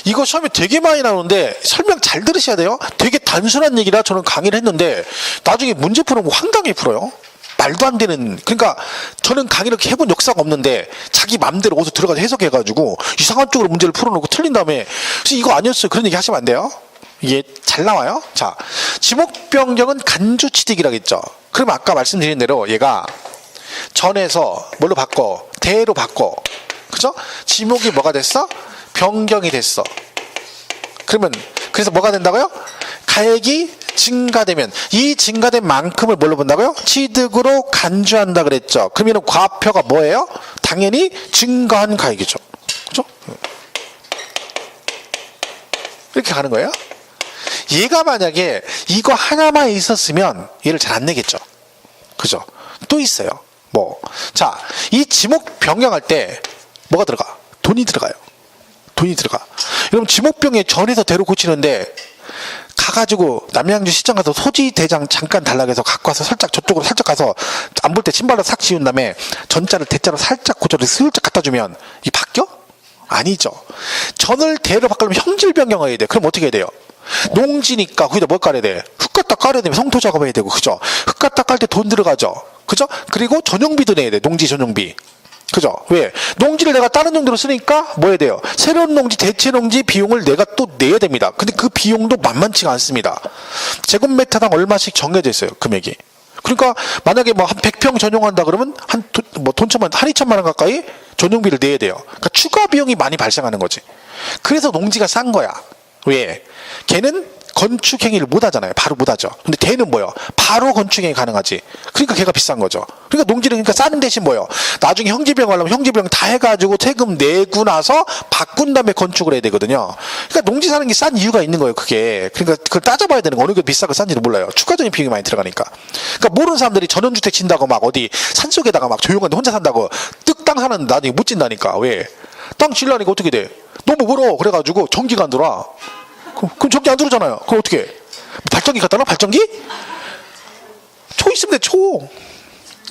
이거 시험에 되게 많이 나오는데 설명 잘 들으셔야 돼요. 되게 단순한 얘기라 저는 강의를 했는데 나중에 문제 푸는 거 황당히 풀어요. 말도 안 되는. 그러니까 저는 강의를 이렇게 해본 역사가 없는데 자기 맘대로 어디서 들어가서 해석해가지고 이상한 쪽으로 문제를 풀어놓고 틀린 다음에 이거 아니었어요. 그런 얘기 하시면 안 돼요. 이게 잘 나와요. 자, 지목 변경은 간주취득이라고 했죠. 그럼 아까 말씀드린 대로 얘가 전에서 뭘로 바꿔? 대로 바꿔. 그죠? 지목이 뭐가 됐어? 변경이 됐어. 그러면 그래서 뭐가 된다고요? 가액이 증가되면 이 증가된 만큼을 뭘로 본다고요? 취득으로 간주한다 그랬죠. 그러면 과표가 뭐예요? 당연히 증가한 가액이죠. 그죠? 이렇게 가는 거예요. 얘가 만약에 이거 하나만 있었으면 얘를 잘 안 내겠죠. 그죠? 또 있어요. 자, 이 지목 변경할 때 뭐가 들어가? 돈이 들어가요. 돈이 들어가. 여러분 지목병에 전에서 대로 고치는데 가가지고 남양주 시장 가서 소지 대장 잠깐 달라고 해서 갖고 와서 저쪽으로 살짝 가서 안 볼 때 신발로 싹 지운 다음에 전자를 대자로 살짝 고쳐서 슬쩍 갖다 주면 이 바뀌어? 아니죠. 전을 대로 바꾸려면 형질 변경해야 돼. 그럼 어떻게 해야 돼요? 농지니까 거기다 뭘 깔아야 돼? 흙 갖다 깔아야 되면 성토 작업해야 되고, 그죠? 흙 갖다 깔 때 돈 들어가죠. 그죠? 그리고 전용비도 내야 돼. 농지 전용비. 그죠? 왜? 농지를 내가 다른 용도로 쓰니까 뭐 해야 돼요? 새로운 농지, 대체 농지 비용을 내가 또 내야 됩니다. 근데 그 비용도 만만치가 않습니다. 제곱미터당 얼마씩 정해져 있어요, 금액이. 그러니까 만약에 뭐 한 100평 전용한다 그러면 한 2천만 원 가까이 전용비를 내야 돼요. 그러니까 추가 비용이 많이 발생하는 거지. 그래서 농지가 싼 거야. 왜? 걔는 건축 행위를 못 하잖아요. 바로 못 하죠. 근데 대는 뭐예요? 바로 건축 행위 가능하지. 그러니까 걔가 비싼 거죠. 그러니까 농지를 그러니까 싸는 대신 뭐예요? 나중에 형제비용 하려면 형제비용 다 해가지고 세금 내고 나서 바꾼 다음에 건축을 해야 되거든요. 그러니까 농지 사는 게 싼 이유가 있는 거예요. 그게. 그러니까 그걸 따져봐야 되는 거. 어느 게 비싸고 싼지를 몰라요. 추가적인 비용이 많이 들어가니까. 그러니까 모르는 사람들이 전원주택 진다고 막 어디 산속에다가 막 조용한데 혼자 산다고 뜩 땅 사는 나중에 못 진다니까. 왜? 땅 질라니까 어떻게 돼? 너무 멀어. 그래가지고 전기가 안 들어와. 그럼 전기 안 들어오잖아요. 그럼 어떻게 해? 발전기 갖다 놔? 발전기? 초 있으면 돼. 초.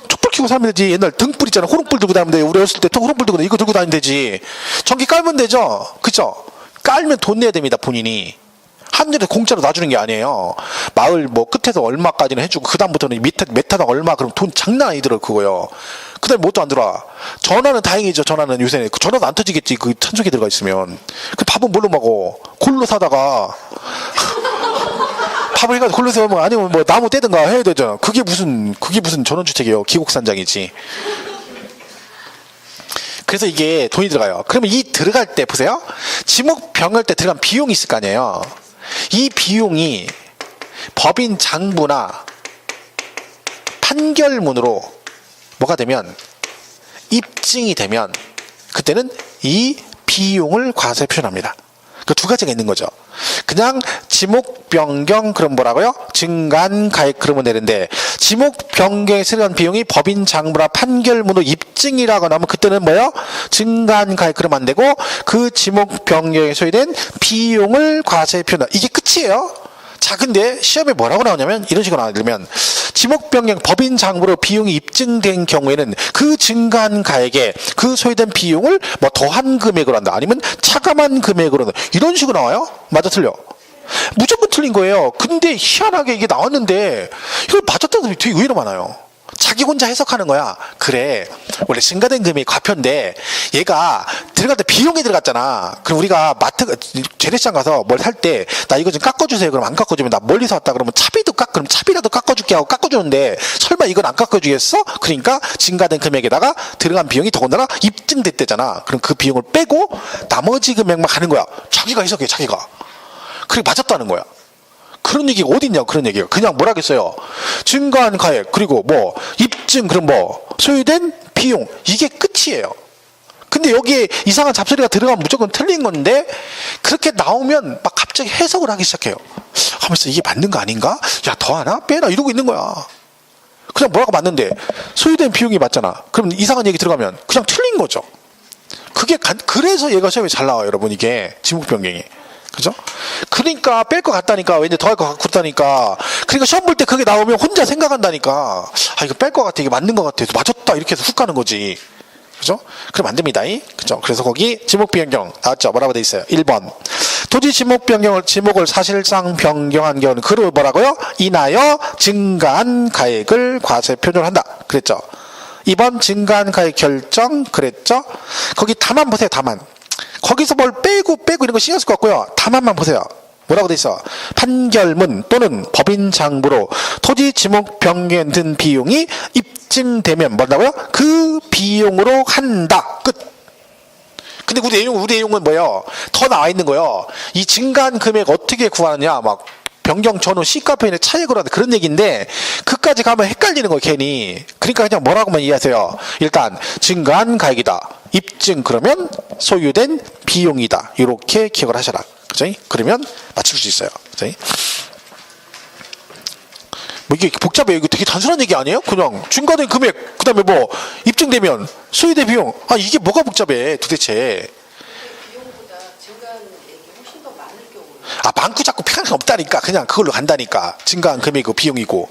촛불 켜고 살면 되지. 옛날 등불 있잖아. 호롱불 들고 다니면 돼. 우리 어렸을 때 호롱불 들고 이거 들고 다니면 되지. 전기 깔면 되죠. 그쵸? 깔면 돈 내야 됩니다. 본인이. 한전에 공짜로 놔주는 게 아니에요. 마을 뭐 끝에서 얼마까지는 해주고 그 다음부터는 메타당 얼마 그럼 돈 장난 아니더라고 그거요. 그 다음에 뭣도 안 들어와. 전화는 다행이죠. 전화는 요새 전화도 안 터지겠지. 그 천석에 들어가 있으면. 그 밥은 뭘로 먹어? 골로 사다가 밥을 해가지고 골로 사면 아니면 뭐 나무 떼든가 해야 되잖아. 그게 무슨 전원주택이에요. 기곡산장이지. 그래서 이게 돈이 들어가요. 그러면 이 들어갈 때 보세요. 지목병할 때 들어간 비용이 있을 거 아니에요. 이 비용이 법인 장부나 판결문으로 뭐가 되면 입증이 되면 그때는 이 비용을 과세에 표현합니다. 그 두 가지가 있는 거죠. 그냥 지목 변경 그럼 뭐라고요? 증간 가액 그러면 되는데 지목 변경에 들어간 비용이 법인 장부나 판결문으로 입증이라고 나오면 그때는 뭐요? 증간 가액 그러면 안 되고 그 지목 변경에 소요된 비용을 과세에 표현한다. 이게 끝이에요. 자, 근데 시험에 뭐라고 나오냐면 이런 식으로 나오면 지목 변경 법인 장부로 비용이 입증된 경우에는 그 증가한 가액에 그 소요된 비용을 뭐 더한 금액으로 한다. 아니면 차감한 금액으로 한다. 이런 식으로 나와요? 맞아 틀려? 무조건 틀린 거예요. 근데 희한하게 이게 나왔는데 이걸 맞았다는 사람이 되게 의외로 많아요. 자기 혼자 해석하는 거야. 그래. 원래 증가된 금액이 과표인데 얘가 들어갈 때 비용이 들어갔잖아. 그럼 우리가 재래시장 가서 뭘 살 때 나 이거 좀 깎아주세요. 그럼 안 깎아주면 나 멀리서 왔다 그러면 그럼 차비라도 깎아줄게 하고 깎아주는데 설마 이건 안 깎아주겠어? 그러니까 증가된 금액에다가 들어간 비용이 더군다나 입증됐대잖아. 그럼 그 비용을 빼고 나머지 금액만 가는 거야. 자기가 해석해 자기가. 그리고 맞았다는 거야. 그런 얘기가 어딨냐고. 그런 얘기가 그냥 뭐라겠어요. 증가한 가액 그리고 뭐 입증 그럼 뭐 소요된 비용 이게 끝이에요. 근데 여기에 이상한 잡소리가 들어가면 무조건 틀린 건데 그렇게 나오면 막 갑자기 해석을 하기 시작해요. 하면서 이게 맞는 거 아닌가? 야 더 하나? 빼나? 이러고 있는 거야. 그냥 뭐라고 맞는데 소요된 비용이 맞잖아. 그럼 이상한 얘기 들어가면 그냥 틀린 거죠. 그래서 얘가 시험에 잘 나와요. 여러분 이게 지목 변경이. 그죠? 그러니까 뺄 것 같다니까. 왠지 더 할 것 같다니까. 그러니까 시험 볼 때 그게 나오면 혼자 생각한다니까. 아 이거 뺄 것 같아. 이게 맞는 것 같아. 맞았다. 이렇게 해서 훅 가는 거지. 그죠? 그럼 안 됩니다. 그죠? 그래서 거기 지목 변경 나왔죠? 뭐라고 돼 있어요? 1번. 토지 지목 변경을 지목을 사실상 변경한 경우는 그로 뭐라고요? 인하여 증가한 가액을 과세 표준한다. 그랬죠? 2번 증가한 가액 결정 그랬죠? 거기 다만 보세요. 다만. 거기서 뭘 빼고 이런 거 신경 쓸 것 같고요. 다만만 보세요. 뭐라고 돼 있어? 판결문 또는 법인 장부로 토지 지목 변경에 든 비용이 입증되면 뭐라고요? 그 비용으로 한다. 끝. 근데 우리 내용은 뭐예요? 더 나와 있는 거예요. 이 증가한 금액 어떻게 구하느냐 막 변경 전후 시가편의 차액으로 하는 그런 얘기인데 그까지 가면 헷갈리는 거예요. 괜히. 그러니까 그냥 뭐라고만 이해하세요. 일단 증가한 가액이다. 입증 그러면 소요된 비용이다. 이렇게 기억을 하셔라. 그죠? 그러면 맞출 수 있어요. 그죠? 뭐 이게 복잡해요. 이거 되게 단순한 얘기 아니에요? 그냥 증가된 금액, 그 다음에 뭐 입증되면 소요된 비용. 아 이게 뭐가 복잡해 도대체. 비용보다 증가한 액이 훨씬 더 많을 경우는 아 많고 작고 필요는 없다니까. 그냥 그걸로 간다니까. 증가한 금액이고 비용이고.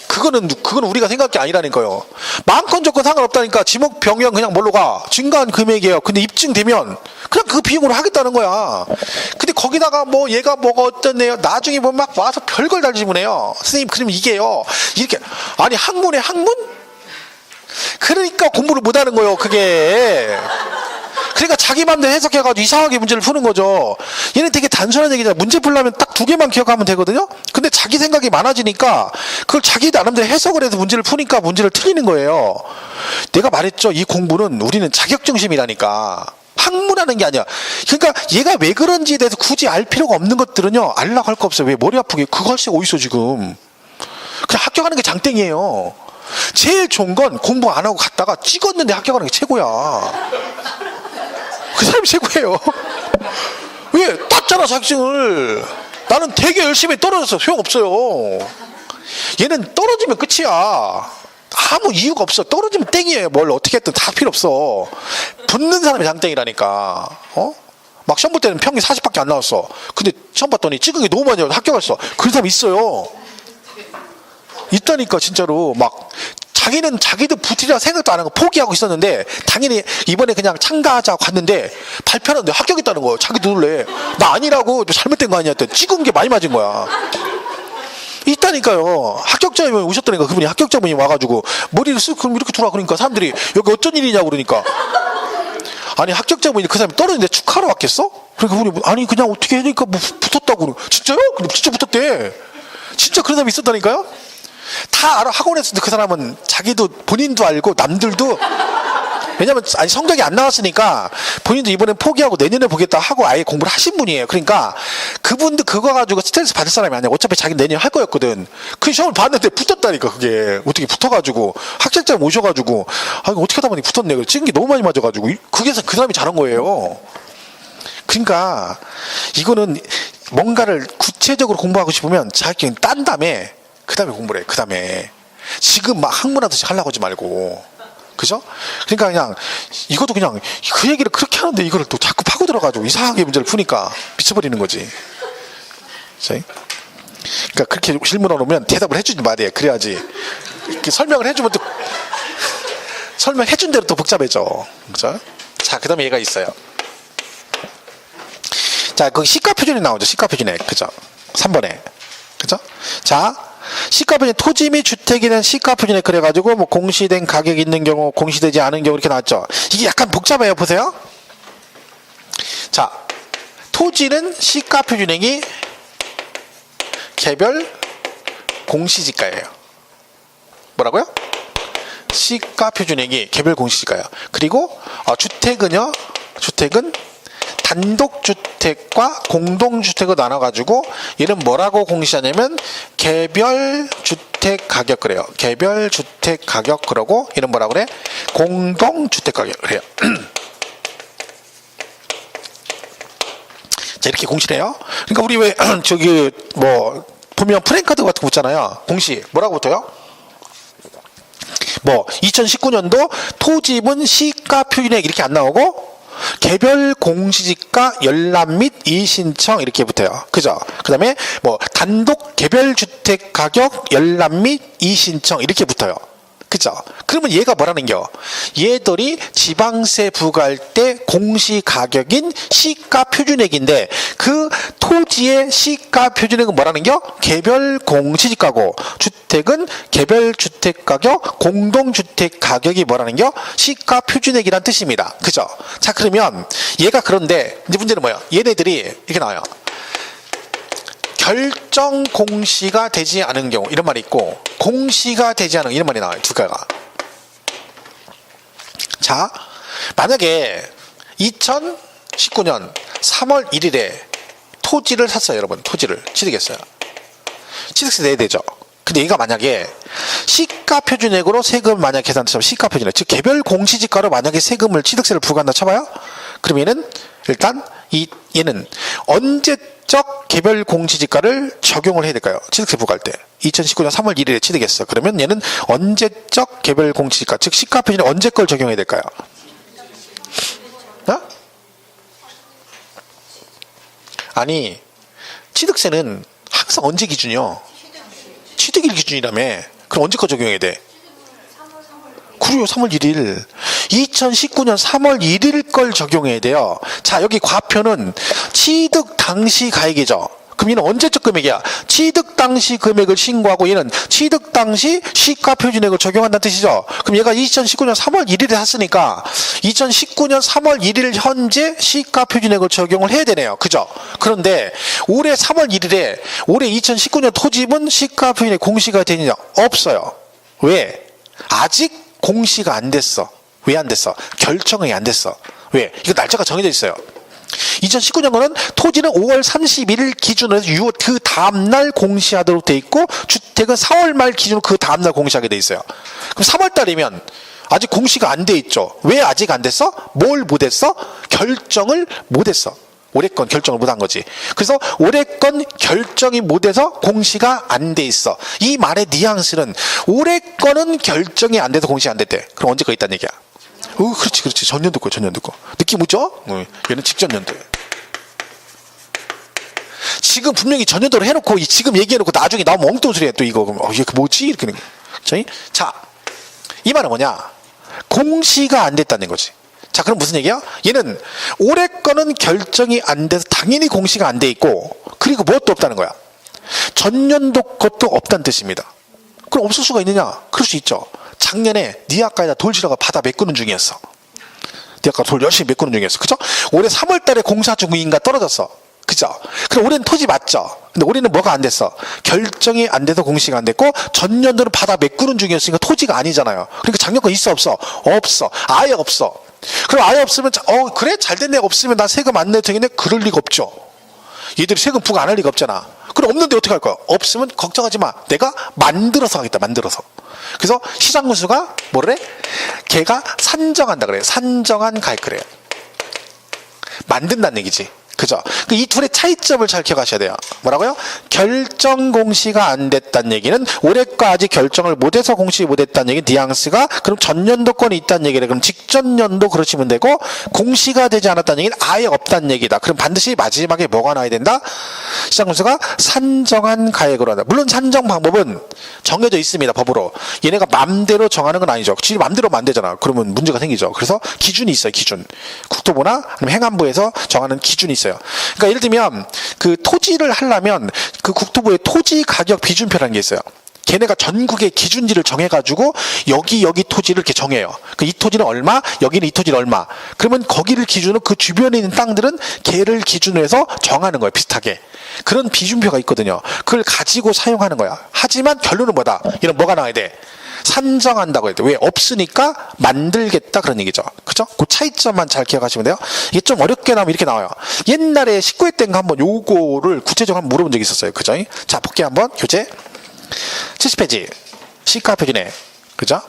그거는 우리가 생각할 게 아니라니까요. 많건 적건 상관없다니까. 지목 변경 그냥 뭘로 가? 증가한 금액이에요. 근데 입증되면 그냥 그 비용으로 하겠다는 거야. 근데 거기다가 뭐 얘가 뭐가 어땠네요. 나중에 보면 막 와서 별걸 다 질문해요. 선생님 그럼 이게요. 이렇게 아니 학문에 학문? 그러니까 공부를 못하는 거예요. 그게. 그러니까 자기 맘대로 해석해가지고 이상하게 문제를 푸는 거죠. 얘는 되게 단순한 얘기잖아. 문제 풀려면 딱 두 개만 기억하면 되거든요. 근데 자기 생각이 많아지니까 그걸 자기 나름대로 해석을 해서 문제를 푸니까 문제를 틀리는 거예요. 내가 말했죠. 이 공부는 우리는 자격중심이라니까. 학문하는 게 아니야. 그러니까 얘가 왜 그런지에 대해서 굳이 알 필요가 없는 것들은요, 알라고 할 거 없어요. 왜 머리 아프게 그거 할 새가 어딨어 지금. 그냥 합격하는 게 장땡이에요. 제일 좋은 건 공부 안 하고 갔다가 찍었는데 합격하는 게 최고야. 그 사람이 최고예요. 왜? 땄잖아 자격증을. 나는 되게 열심히 떨어졌어. 소용없어요. 얘는 떨어지면 끝이야. 아무 이유가 없어. 떨어지면 땡이에요. 뭘 어떻게 했든 다 필요 없어. 붙는 사람이 장땡이라니까. 막 시험 볼 때는 평균 40밖에 안 나왔어. 근데 시험 봤더니 찍은 게 너무 많이 나와서 합격했어. 그런 사람 있어요. 있다니까 진짜로. 막 자기는 자기도 붙으리라 생각도 안 하고 포기하고 있었는데 당연히 이번에 그냥 참가하자고 갔는데 발표하는데 합격했다는 거예요. 자기도 놀래. 나 아니라고 잘못된 거 아니야 했더니 찍은 게 많이 맞은 거야. 있다니까요. 합격자분이 오셨다니까. 그분이 합격자분이 와가지고 머리를 쓱 그럼 이렇게 돌아. 그러니까 사람들이 여기 어쩐 일이냐고 그러니까 아니 합격자분이 그 사람이 떨어졌는데 축하하러 왔겠어? 그러니까 그분이 아니 그냥 어떻게 하니까 뭐 붙었다고. 진짜요? 근데 진짜 붙었대. 진짜 그런 사람이 있었다니까요. 다 알아. 학원에서도 그 사람은 자기도 본인도 알고 남들도. 왜냐면 아니 성적이 안 나왔으니까 본인도 이번엔 포기하고 내년에 보겠다 하고 아예 공부를 하신 분이에요. 그러니까 그분도 그거 가지고 스트레스 받을 사람이 아니야. 어차피 자기 내년에 할 거였거든. 그 시험을 봤는데 붙었다니까. 그게 어떻게 붙어가지고 학생자 모셔가지고 아 이거 어떻게 하다 보니 붙었네. 그래. 찍은 게 너무 많이 맞아가지고 그게 그 사람이 잘한 거예요. 그러니까 이거는 뭔가를 구체적으로 공부하고 싶으면 자격증 딴 다음에 그 다음에 공부를 해. 그 다음에 지금 막 학문하듯이 하려고 하지 말고. 그죠? 그러니까 그냥 이것도 그냥 그 얘기를 그렇게 하는데 이거를 또 자꾸 파고 들어가지고 이상하게 문제를 푸니까 미쳐버리는 거지. 그러니까 그렇게 질문을 오면 대답을 해주지 말이에요. 그래야지 이렇게 설명을 해주면 또 설명해준 대로 또 복잡해져. 그죠? 자, 그 다음에 얘가 있어요. 자, 그 시가표준이 나오죠. 시가표준에. 그죠? 3번에. 그죠? 자, 시가표준 토지 및 주택이는 시가표준에 그래가지고 뭐 공시된 가격이 있는 경우 공시되지 않은 경우 이렇게 나왔죠. 이게 약간 복잡해요. 보세요. 자, 토지는 시가표준액이 개별 공시지가예요. 뭐라고요? 시가표준액이 개별 공시지가예요. 그리고 주택은요. 주택은 단독주택과 공동주택으로 나눠가지고 얘는 뭐라고 공시하냐면 개별주택 가격 그래요. 개별주택 가격 그러고 얘는 뭐라고 그래? 공동주택 가격 그래요. 자, 이렇게 공시를 해요. 그러니까 우리 왜 저기 뭐 보면 프랜카드 같은 거 있잖아요. 공시 뭐라고 붙어요? 뭐 2019년도 토지분 시가표준액 이렇게 안 나오고 개별 공시지가 열람 및 이의신청 이렇게 붙어요. 그죠? 그 다음에 뭐 단독 개별 주택 가격 열람 및 이의신청 이렇게 붙어요. 그죠? 그러면 얘가 뭐라는겨? 얘들이 지방세 부과할 때 공시가격인 시가표준액인데 그 토지의 시가표준액은 뭐라는겨? 개별 공시지가고 주택은 개별 주택가격 공동주택가격이 뭐라는겨? 시가표준액이란 뜻입니다. 그죠? 자, 그러면 얘가 그런데 이제 문제는 뭐야? 얘네들이 이렇게 나와요. 결정 공시가 되지 않은 경우 이런 말이 있고 공시가 되지 않은 이런 말이 나와요. 두 개가. 자, 만약에 2019년 3월 1일에 토지를 샀어요. 여러분 토지를 취득했어요. 취득세 내야 되죠. 근데 얘가 만약에 시가표준액으로 세금 만약 계산하면 시가표준액 즉 개별 공시지가로 만약에 세금을 취득세를 부과한다 쳐봐요. 그럼 얘는 일단 얘는 언제적 개별 공시지가를 적용을 해야 될까요? 취득세 부과할 때 2019년 3월 1일에 취득했어. 그러면 얘는 언제적 개별 공시지가 즉 시가표준액 언제 걸 적용해야 될까요? 아니 취득세는 항상 언제 기준이요? 취득일 기준이라며. 그럼 언제 거 적용해야 돼? 그래요. 3월 1일 2019년 3월 1일 걸 적용해야 돼요. 자, 여기 과표는 취득 당시 가액이죠. 그럼 얘는 언제적 금액이야? 취득 당시 금액을 신고하고 얘는 취득 당시 시가표준액을 적용한다는 뜻이죠. 그럼 얘가 2019년 3월 1일에 샀으니까 2019년 3월 1일 현재 시가표준액을 적용을 해야 되네요. 그죠? 그런데 올해 3월 1일에 올해 2019년 토지분 시가표준액 공시가 되느냐? 없어요. 왜? 아직 공시가 안 됐어. 왜 안 됐어? 결정이 안 됐어. 왜? 이거 날짜가 정해져 있어요. 2019년도는 토지는 5월 31일 기준으로 해서 6월 그 다음날 공시하도록 돼 있고 주택은 4월 말 기준으로 그 다음날 공시하게 돼 있어요. 그럼 3월 달이면 아직 공시가 안 돼 있죠. 왜 아직 안 됐어? 뭘 못했어? 결정을 못했어. 올해 건 결정을 못한 거지. 그래서 올해 건 결정이 못해서 공시가 안 돼 있어. 이 말의 뉘앙스는 올해 거는 결정이 안 돼서 공시 안 됐대. 그럼 언제 거 있다는 얘기야? 그렇지. 전년도 거. 느낌 오죠? 얘는 직전 연도에. 지금 분명히 전년도로 해놓고 지금 얘기해놓고 나중에 나오면 엉뚱한 소리야 또 이거. 그럼 이게 뭐지? 이렇게 되는 거야. 자, 이 말은 뭐냐? 공시가 안 됐다는 거지. 자, 그럼 무슨 얘기야? 얘는 올해 거는 결정이 안 돼서 당연히 공시가 안 돼 있고, 그리고 무엇도 없다는 거야. 전년도 것도 없다는 뜻입니다. 그럼 없을 수가 있느냐? 그럴 수 있죠. 작년에 네 아까에다 돌 지러가 바다 메꾸는 중이었어. 네 아까 돌 열심히 메꾸는 중이었어. 그죠? 올해 3월 달에 공사 중인가 떨어졌어. 그죠? 그럼 올해는 토지 맞죠? 근데 올해는 뭐가 안 됐어? 결정이 안 돼서 공시가 안 됐고, 전년도는 바다 메꾸는 중이었으니까 토지가 아니잖아요. 그러니까 작년 거 있어, 없어? 없어. 아예 없어. 그럼 아예 없으면, 그래? 잘 됐네. 없으면 나 세금 안 내도 되겠네? 그럴 리가 없죠. 얘들이 세금 부과 안 할 리가 없잖아. 그럼 없는데 어떻게 할 거야? 없으면 걱정하지 마. 내가 만들어서 하겠다. 만들어서. 그래서 시장군수가 뭐래? 걔가 산정한다 그래요. 산정한 가액 그래요. 만든다는 얘기지. 그죠? 이 둘의 차이점을 잘 기억하셔야 돼요. 뭐라고요? 결정 공시가 안 됐다는 얘기는 올해가 아직 결정을 못해서 공시 못했다는 얘기 뉘앙스가 그럼 전년도 건이 있다는 얘기래. 그럼 직전년도 그러시면 되고 공시가 되지 않았다는 얘기는 아예 없다는 얘기다. 그럼 반드시 마지막에 뭐가 나와야 된다? 시장군수가 산정한 가액으로 한다. 물론 산정 방법은 정해져 있습니다. 법으로. 얘네가 맘대로 정하는 건 아니죠. 지 맘대로 하면 안 되잖아. 그러면 문제가 생기죠. 그래서 기준이 있어요. 기준. 국토부나 아니면 행안부에서 정하는 기준이 있어요. 그러니까 예를 들면 그 토지를 하려면 그 국토부의 토지 가격 비준표라는 게 있어요. 걔네가 전국의 기준지를 정해가지고 여기 토지를 이렇게 정해요. 그 이 토지는 얼마, 여기는 이 토지는 얼마. 그러면 거기를 기준으로 그 주변에 있는 땅들은 걔를 기준으로 해서 정하는 거예요. 비슷하게. 그런 비준표가 있거든요. 그걸 가지고 사용하는 거야. 하지만 결론은 뭐다? 이런 뭐가 나와야 돼? 산정한다고 해야 돼. 왜? 없으니까 만들겠다 그런 얘기죠. 그죠? 그 차이점만 잘 기억하시면 돼요. 이게 좀 어렵게 나오면 이렇게 나와요. 옛날에 19회 때인가 한번 요거를 구체적으로 한번 물어본 적이 있었어요. 그죠? 자, 볼게요 한번. 교재 70페이지 C가 표준에. 그죠?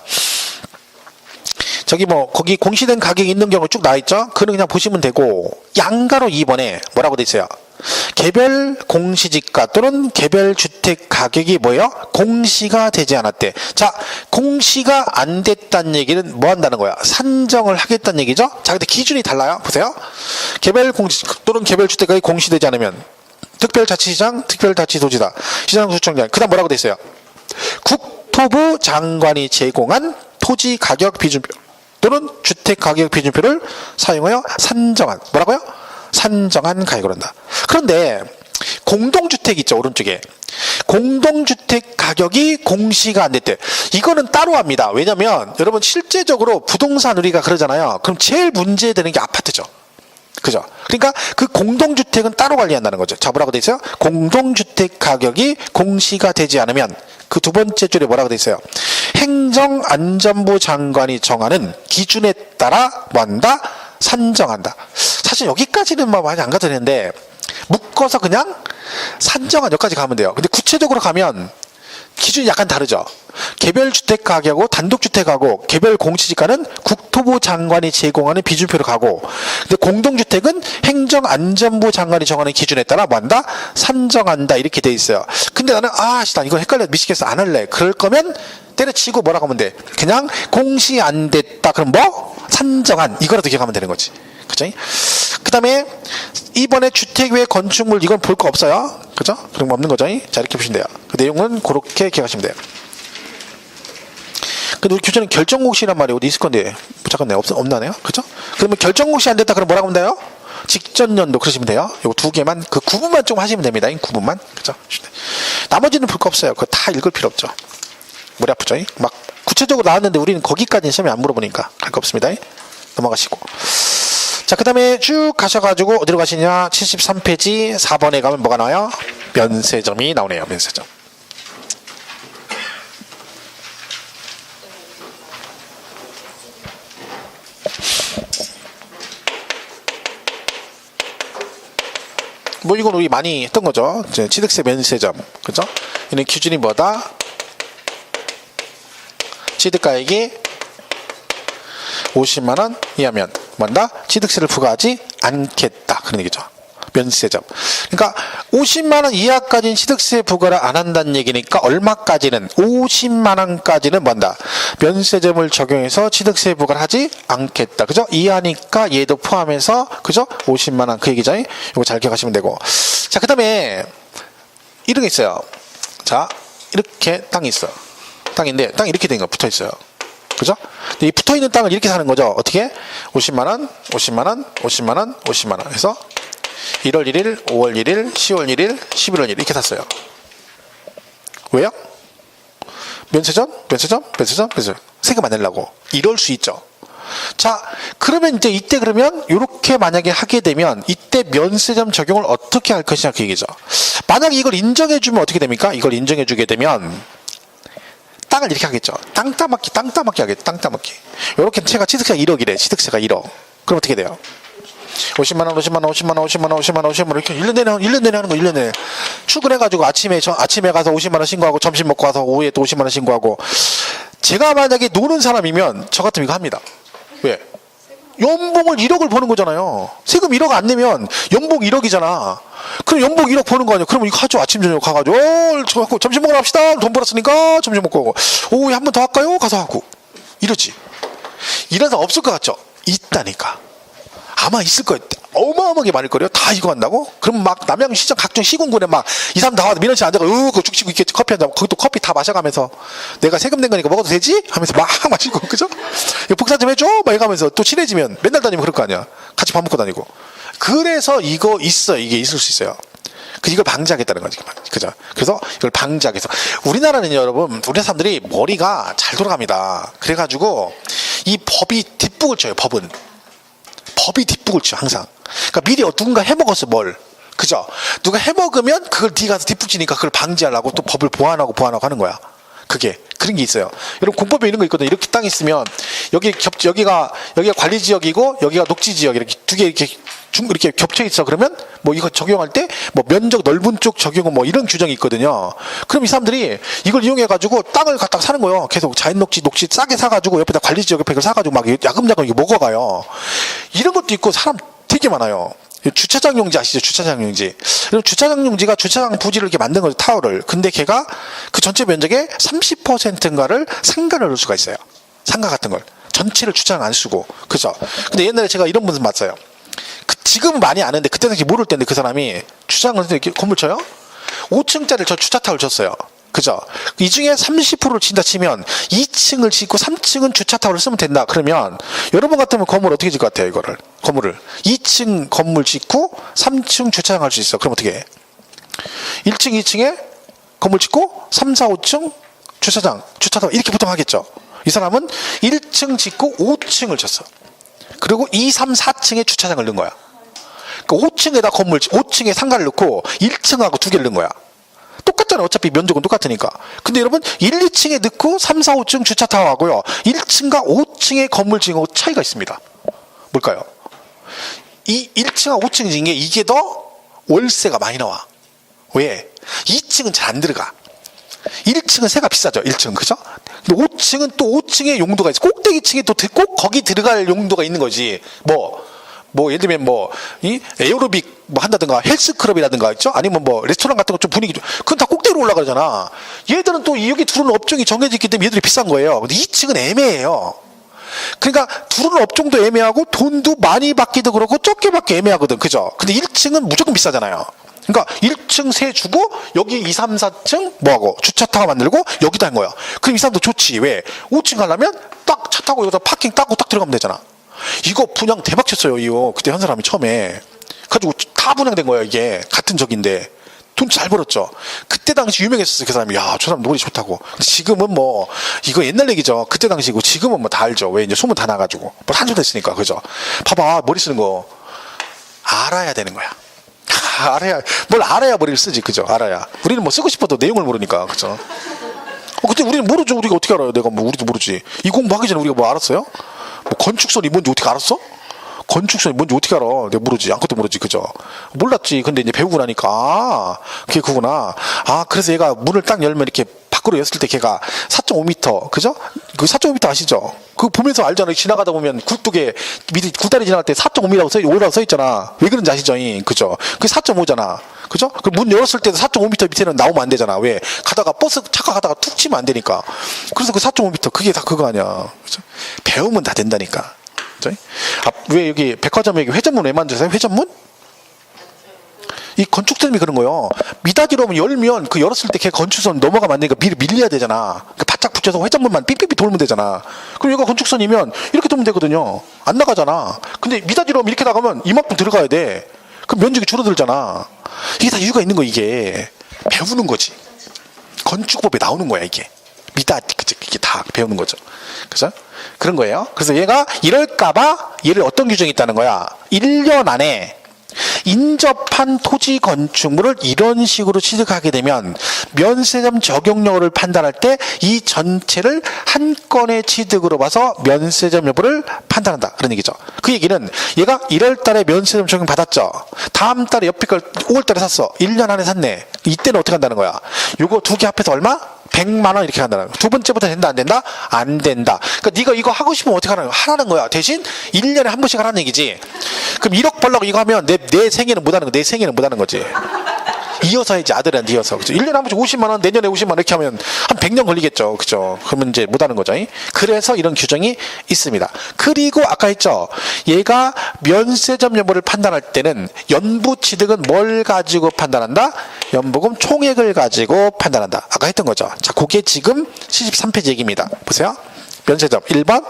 저기 거기 공시된 가격이 있는 경우 쭉 나와있죠? 그는 그냥 보시면 되고, 양가로 2번에 뭐라고 돼 있어요? 개별 공시지가 또는 개별 주택 가격이 뭐예요? 공시가 되지 않았대. 자, 공시가 안 됐다는 얘기는 뭐 한다는 거야? 산정을 하겠다는 얘기죠? 자, 근데 기준이 달라요. 보세요. 개별 공시 또는 개별 주택 가격이 공시되지 않으면 특별자치시장, 특별자치도지사, 시장구청장. 그 다음 뭐라고 돼 있어요? 국토부 장관이 제공한 토지 가격 비준표 또는 주택 가격 비준표를 사용하여 산정한 뭐라고요? 산정한 가액을 한다. 그런데 공동주택 있죠, 오른쪽에. 공동주택 가격이 공시가 안 됐대. 이거는 따로 합니다. 왜냐면 여러분 실제적으로 부동산 우리가 그러잖아요. 그럼 제일 문제되는 게 아파트죠. 그죠? 그러니까 그 공동주택은 따로 관리한다는 거죠. 자, 뭐라고 돼 있어요? 공동주택 가격이 공시가 되지 않으면 그 두 번째 줄에 뭐라고 돼 있어요? 행정안전부 장관이 정하는 기준에 따라 뭐한다? 산정한다. 사실 여기까지는 많이 안 가도 되는데 묶어서 그냥 산정한 여기까지 가면 돼요. 근데 구체적으로 가면 기준이 약간 다르죠. 개별 주택 가격하고 단독 주택하고 개별 공시지가는 국토부 장관이 제공하는 비준표로 가고, 근데 공동주택은 행정안전부 장관이 정하는 기준에 따라 뭐한다? 산정한다 이렇게 돼 있어요. 근데 나는 난 이거 헷갈려 미치겠어 안 할래. 그럴 거면 때려치고 뭐라고 하면 돼? 그냥 공시 안 됐다. 그럼 뭐? 산정한 이거라도 기억하면 되는 거지. 그죠? 그 다음에 이번에 주택 외 건축물 이건 볼 거 없어요. 그죠? 그런 거 없는 거죠. 자, 이렇게 보시면 돼요. 그 내용은 그렇게 기억하시면 돼요. 근데 우리 교재는 결정공시란 말이 어디 있을 건데 잠깐만요. 없나네요. 그죠? 그러면 결정공시 안 됐다. 그럼 뭐라고 하면 돼요? 직전년도 그러시면 돼요. 요거 두 개만 그 구분만 좀 하시면 됩니다. 이 구분만. 그죠? 나머지는 볼 거 없어요. 그거 다 읽을 필요 없죠. 머리 아프죠? 막 구체적으로 나왔는데 우리는 거기까지 시험에 안 물어보니까 할 거 없습니다. 넘어가시고. 자, 그 다음에 쭉 가셔가지고 어디로 가시냐? 73페이지 4번에 가면 뭐가 나와요? 면세점이 나오네요. 면세점. 뭐 이건 우리 많이 했던 거죠. 이제 취득세 면세점, 그죠? 얘는 기준이 뭐다? 취득가액이 50만 원 이하면 뭔다? 취득세를 부과하지 않겠다. 그런 얘기죠. 면세점. 그러니까 50만 원 이하까지는 취득세 부과를 안 한다는 얘기니까 얼마까지는 50만 원까지는 뭔다? 면세점을 적용해서 취득세 부과를 하지 않겠다. 그죠? 이하니까 얘도 포함해서 그죠? 50만 원 그 얘기죠. 이거 잘 기억하시면 되고. 자, 그다음에 이런 게 있어요. 자, 이렇게 땅이 있어. 땅인데 땅이 이렇게 된 거 붙어 있어요. 그죠? 이 붙어 있는 땅을 이렇게 사는 거죠. 어떻게? 50만 원, 50만 원, 50만 원, 50만 원 해서 1월 1일, 5월 1일, 10월 1일, 11월 1일 이렇게 샀어요. 왜요? 면세점. 세금 안 내려고. 이럴 수 있죠. 자, 그러면 이제 이때 그러면 이렇게 만약에 하게 되면 이때 면세점 적용을 어떻게 할 것이냐 그 얘기죠. 만약에 이걸 인정해주면 어떻게 됩니까? 이걸 인정해주게 되면 땅을 이렇게 하겠죠. 땅 따먹기 하겠죠. 땅 따먹기. 이렇게 제가 취득세가 1억이래. 취득세가 1억. 그럼 어떻게 돼요? 50만 원, 50만 원, 50만 원, 50만 원, 50만 원, 50만 원 이렇게 1년 내내 하는 거 1년 내내. 출근해가지고 아침에 가서 50만 원 신고하고 점심 먹고 와서 오후에 또 50만 원 신고하고. 제가 만약에 노는 사람이면 저 같으면 이거 합니다. 왜? 연봉을 1억을 버는 거잖아요. 세금 1억 안 내면 연봉 1억이잖아. 그럼 연봉 1억 버는 거 아니야. 그러면 이거 하죠. 아침 저녁 가가지고 점심 먹으러 갑시다. 돈 벌었으니까 점심 먹고 오고. 오후에 한 번 더 할까요? 가서 하고. 이러지. 이런 사람 없을 것 같죠? 있다니까. 아마 있을 거예요. 어마어마하게 많을 거예요. 다 이거 한다고? 그럼 막 남양시장 각종 시군군에 막 이 사람 다 와서 민원실 앉아가 그 죽치고 있겠지. 커피 한잔 거기 또 커피 다 마셔가면서 내가 세금 낸 거니까 먹어도 되지? 하면서 막 마시고 그죠? 이거 복사 좀 해줘? 막 이러면서 또 친해지면 맨날 다니면 그럴 거 아니야. 같이 밥 먹고 다니고. 그래서 이거 있어. 이게 있을 수 있어요. 이걸 방지하겠다는 거지. 그죠? 그래서 이걸 방지하겠어. 우리나라는 여러분, 우리 사람들이 머리가 잘 돌아갑니다. 그래가지고 이 법이 뒷북을 쳐요. 법이 뒷북을 쳐 항상. 그러니까 미리 누군가 해먹었어 뭘. 그죠? 누가 해먹으면 그걸 네가 가서 뒷북 치니까 그걸 방지하려고 또 법을 보완하고 하는 거야. 그게 그런 게 있어요. 여러분 공법에 이런 거 있거든요. 이렇게 땅 있으면 여기가 관리 지역이고 여기가 녹지 지역 이렇게 두 개 이렇게 겹쳐 있어. 그러면 뭐 이거 적용할 때 뭐 면적 넓은 쪽 적용은 뭐 이런 규정이 있거든요. 그럼 이 사람들이 이걸 이용해 가지고 땅을 갖다가 사는 거예요. 계속 자연 녹지 싸게 사 가지고 옆에다 관리 지역 옆에 사 가지고 막 야금야금 이거 먹어가요. 이런 것도 있고 사람 되게 많아요. 주차장 용지 아시죠? 주차장 용지. 주차장 용지가 주차장 부지를 이렇게 만든 거죠. 타워를. 근데 걔가 그 전체 면적의 30%인가를 상가를 넣을 수가 있어요. 상가 같은 걸. 전체를 주차장 안 쓰고. 그죠? 근데 옛날에 제가 이런 분을 봤어요. 지금은 많이 아는데 그때 당시 모를 때인데 그 사람이 주차장을 이렇게 건물 쳐요? 5층짜리를 저 주차타워를 쳤어요. 그죠? 이 중에 30%를 친다 치면 2층을 짓고 3층은 주차타워를 쓰면 된다. 그러면 여러분 같으면 건물 어떻게 짓을 것 같아요? 이거를. 건물을. 2층 건물 짓고 3층 주차장 할 수 있어. 그럼 어떻게 해? 1층, 2층에 건물 짓고 3, 4, 5층 주차타워 이렇게 보통 하겠죠. 이 사람은 1층 짓고 5층을 쳤어. 그리고 2, 3, 4층에 주차장을 넣은 거야. 그러니까 5층에다 5층에 상가를 넣고 1층하고 두 개를 넣은 거야. 똑같잖아요. 어차피 면적은 똑같으니까. 근데 여러분 1, 2층에 넣고 3, 4, 5층 주차타워 하고요. 1층과 5층의 건물 지은 차이가 있습니다. 뭘까요? 이 1층하고 5층 지은 게 이게 더 월세가 많이 나와. 왜? 2층은 잘 안 들어가. 1층은 세가 비싸죠. 1층 그죠? 근데 5층은 또 5층의 용도가 있어. 꼭대기층에 또 꼭 거기 들어갈 용도가 있는 거지. 뭐 예를 들면 이 에어로빅 뭐 한다든가 헬스클럽이라든가 있죠? 아니면 뭐 레스토랑 같은 거 좀 분위기 그건 다 꼭대기로 올라가잖아. 얘들은 또 여기 들어오는 업종이 정해져 있기 때문에 얘들이 비싼 거예요. 근데 2층은 애매해요. 그러니까 들어오는 업종도 애매하고 돈도 많이 받기도 그렇고 적게 받기 애매하거든. 그죠? 근데 1층은 무조건 비싸잖아요. 그러니까 1층 세 주고 여기 2, 3, 4층 뭐하고 주차타워 만들고 여기다 한 거야. 그럼 이 사람도 좋지. 왜? 5층 가려면 딱 차 타고 여기다 파킹 따고 딱 들어가면 되잖아. 이거 분양 대박 쳤어요. 이거 그때 한 사람이 처음에 가지고 다 분양된 거야. 이게 같은 적인데 돈 잘 벌었죠. 그때 당시 유명했었어. 그 사람이 야, 저 사람 노래 좋다고. 근데 지금은 뭐 이거 옛날 얘기죠. 그때 당시고 지금은 뭐 다 알죠. 왜 이제 소문 다 나가지고 뭐 한줄 됐으니까. 그죠? 봐봐 머리 쓰는 거 알아야 되는 거야. 뭘 알아야 머리를 쓰지. 그죠? 알아야. 우리는 뭐 쓰고 싶어도 내용을 모르니까. 그죠? 그때 우리는 모르죠. 우리가 어떻게 알아요? 내가 뭐 우리도 모르지. 이 공부하기 전에 우리가 뭐 알았어요? 뭐 건축설이 뭔지 어떻게 알았어? 건축선이 뭔지 어떻게 알아? 내가 모르지. 아무것도 모르지. 그죠? 몰랐지. 근데 이제 배우고 나니까, 아, 그게 그구나. 아, 그래서 얘가 문을 딱 열면 이렇게 밖으로 였을 때 걔가 4.5m, 그죠? 그 4.5m 아시죠? 그거 보면서 알잖아요. 지나가다 보면 굴뚝에, 밑에 굴다리 지나갈 때 4.5라고 써 있잖아. 왜 그런지 아시죠? 그죠? 그게 4.5잖아. 그죠? 그 문 열었을 때도 4.5m 밑에는 나오면 안 되잖아. 왜? 가다가 차가 가다가 툭 치면 안 되니까. 그래서 그 4.5m, 그게 다 그거 아니야. 그죠? 배우면 다 된다니까. 그죠? 아, 왜 여기 백화점에 여기 회전문 왜 만드세요? 회전문? 이 건축선이 그런 거요. 미닫이로 열면 그 열었을 때 걔 건축선 넘어가면 안 되니까 밀려야 되잖아. 그 바짝 붙여서 회전문만 삐삐삐 돌면 되잖아. 그럼 얘가 건축선이면 이렇게 돌면 되거든요. 안 나가잖아. 근데 미닫이로 이렇게 나가면 이만큼 들어가야 돼. 그럼 면적이 줄어들잖아. 이게 다 이유가 있는 거 이게. 배우는 거지. 건축법에 나오는 거야 이게. 이게 다 배우는 거죠. 그죠? 그런 거예요. 그래서 얘가 이럴까봐 얘를 어떤 규정이 있다는 거야. 1년 안에 인접한 토지 건축물을 이런 식으로 취득하게 되면 면세점 적용료를 판단할 때 이 전체를 한 건의 취득으로 봐서 면세점 여부를 판단한다. 그런 얘기죠. 그 얘기는 얘가 1월 달에 면세점 적용 받았죠. 다음 달에 옆에 걸 5월 달에 샀어. 1년 안에 샀네. 이때는 어떻게 한다는 거야? 요거 두 개 합해서 얼마? 100만 원 이렇게 한다는 거야. 두 번째부터 된다 안 된다? 안 된다. 그러니까 네가 이거 하고 싶으면 어떻게 하는 거야? 하라는 거야. 대신 1년에 한 번씩 하라는 얘기지. 그럼 1억 벌려고 이거 하면 내 생애는 못 하는 거. 내 생애는 못 하는 거지. 이어서 해야지. 아들한테 이어서. 그죠? 1년에 한 번씩 50만 원, 내년에 50만 원 이렇게 하면 한 100년 걸리겠죠. 그죠? 그러면 이제 못 하는 거죠. 그래서 이런 규정이 있습니다. 그리고 아까 했죠. 얘가 면세점 여부를 판단할 때는 연부 취득은 뭘 가지고 판단한다? 연부금 총액을 가지고 판단한다. 아까 했던 거죠. 자, 그게 지금 73페이지 얘기입니다. 보세요. 면세점 1번.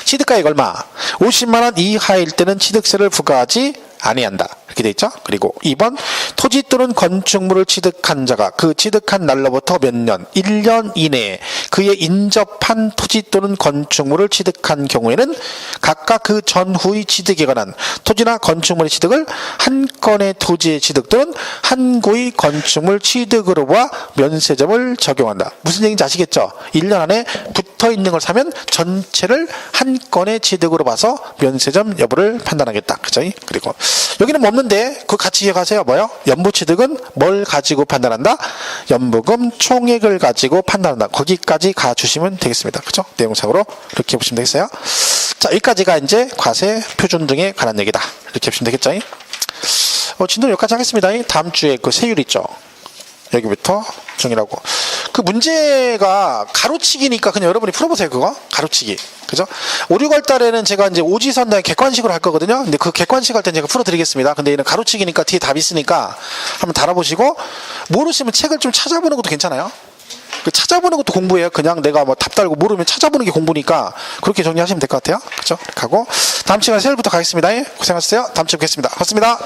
취득가액 얼마? 50만 원 이하일 때는 취득세를 부과하지 아니한다. 이렇게 돼 있죠. 그리고 2번 토지 또는 건축물을 취득한 자가 그 취득한 날로부터 몇 년, 1년 이내에 그의 인접한 토지 또는 건축물을 취득한 경우에는 각각 그 전후의 취득에 관한 토지나 건축물의 취득을 한 건의 토지의 취득 또는 한 구의 건축물 취득으로 봐 면세점을 적용한다. 무슨 얘기인지 아시겠죠? 1년 안에 붙어 있는 걸 사면 전체를 한 건의 취득으로 봐서 면세점 여부를 판단하겠다. 그죠? 그리고 여기는 뭐 없는데 그거 같이 기억하세요. 뭐요? 연부취득은 뭘 가지고 판단한다? 연부금 총액을 가지고 판단한다. 거기까지 가주시면 되겠습니다. 그죠? 내용상으로 이렇게 보시면 되겠어요. 자, 여기까지가 이제 과세, 표준 등에 관한 얘기다. 이렇게 보시면 되겠죠? 진도 여기까지 하겠습니다. 다음 주에 그 세율 있죠? 여기부터 정의라고. 그 문제가 가로치기니까 그냥 여러분이 풀어보세요. 그거 가로치기. 그죠? 5, 6월 달에는 제가 이제 오지선당 객관식으로 할 거거든요. 근데 그 객관식 할 땐 제가 풀어드리겠습니다. 근데 얘는 가로치기니까 뒤에 답 있으니까 한번 달아보시고 모르시면 책을 좀 찾아보는 것도 괜찮아요. 그 찾아보는 것도 공부예요. 그냥 내가 뭐 답 달고 모르면 찾아보는 게 공부니까 그렇게 정리하시면 될 것 같아요. 그죠? 하고 다음 시간에 세율부터 가겠습니다. 고생하셨어요. 다음 주에 뵙겠습니다. 고맙습니다.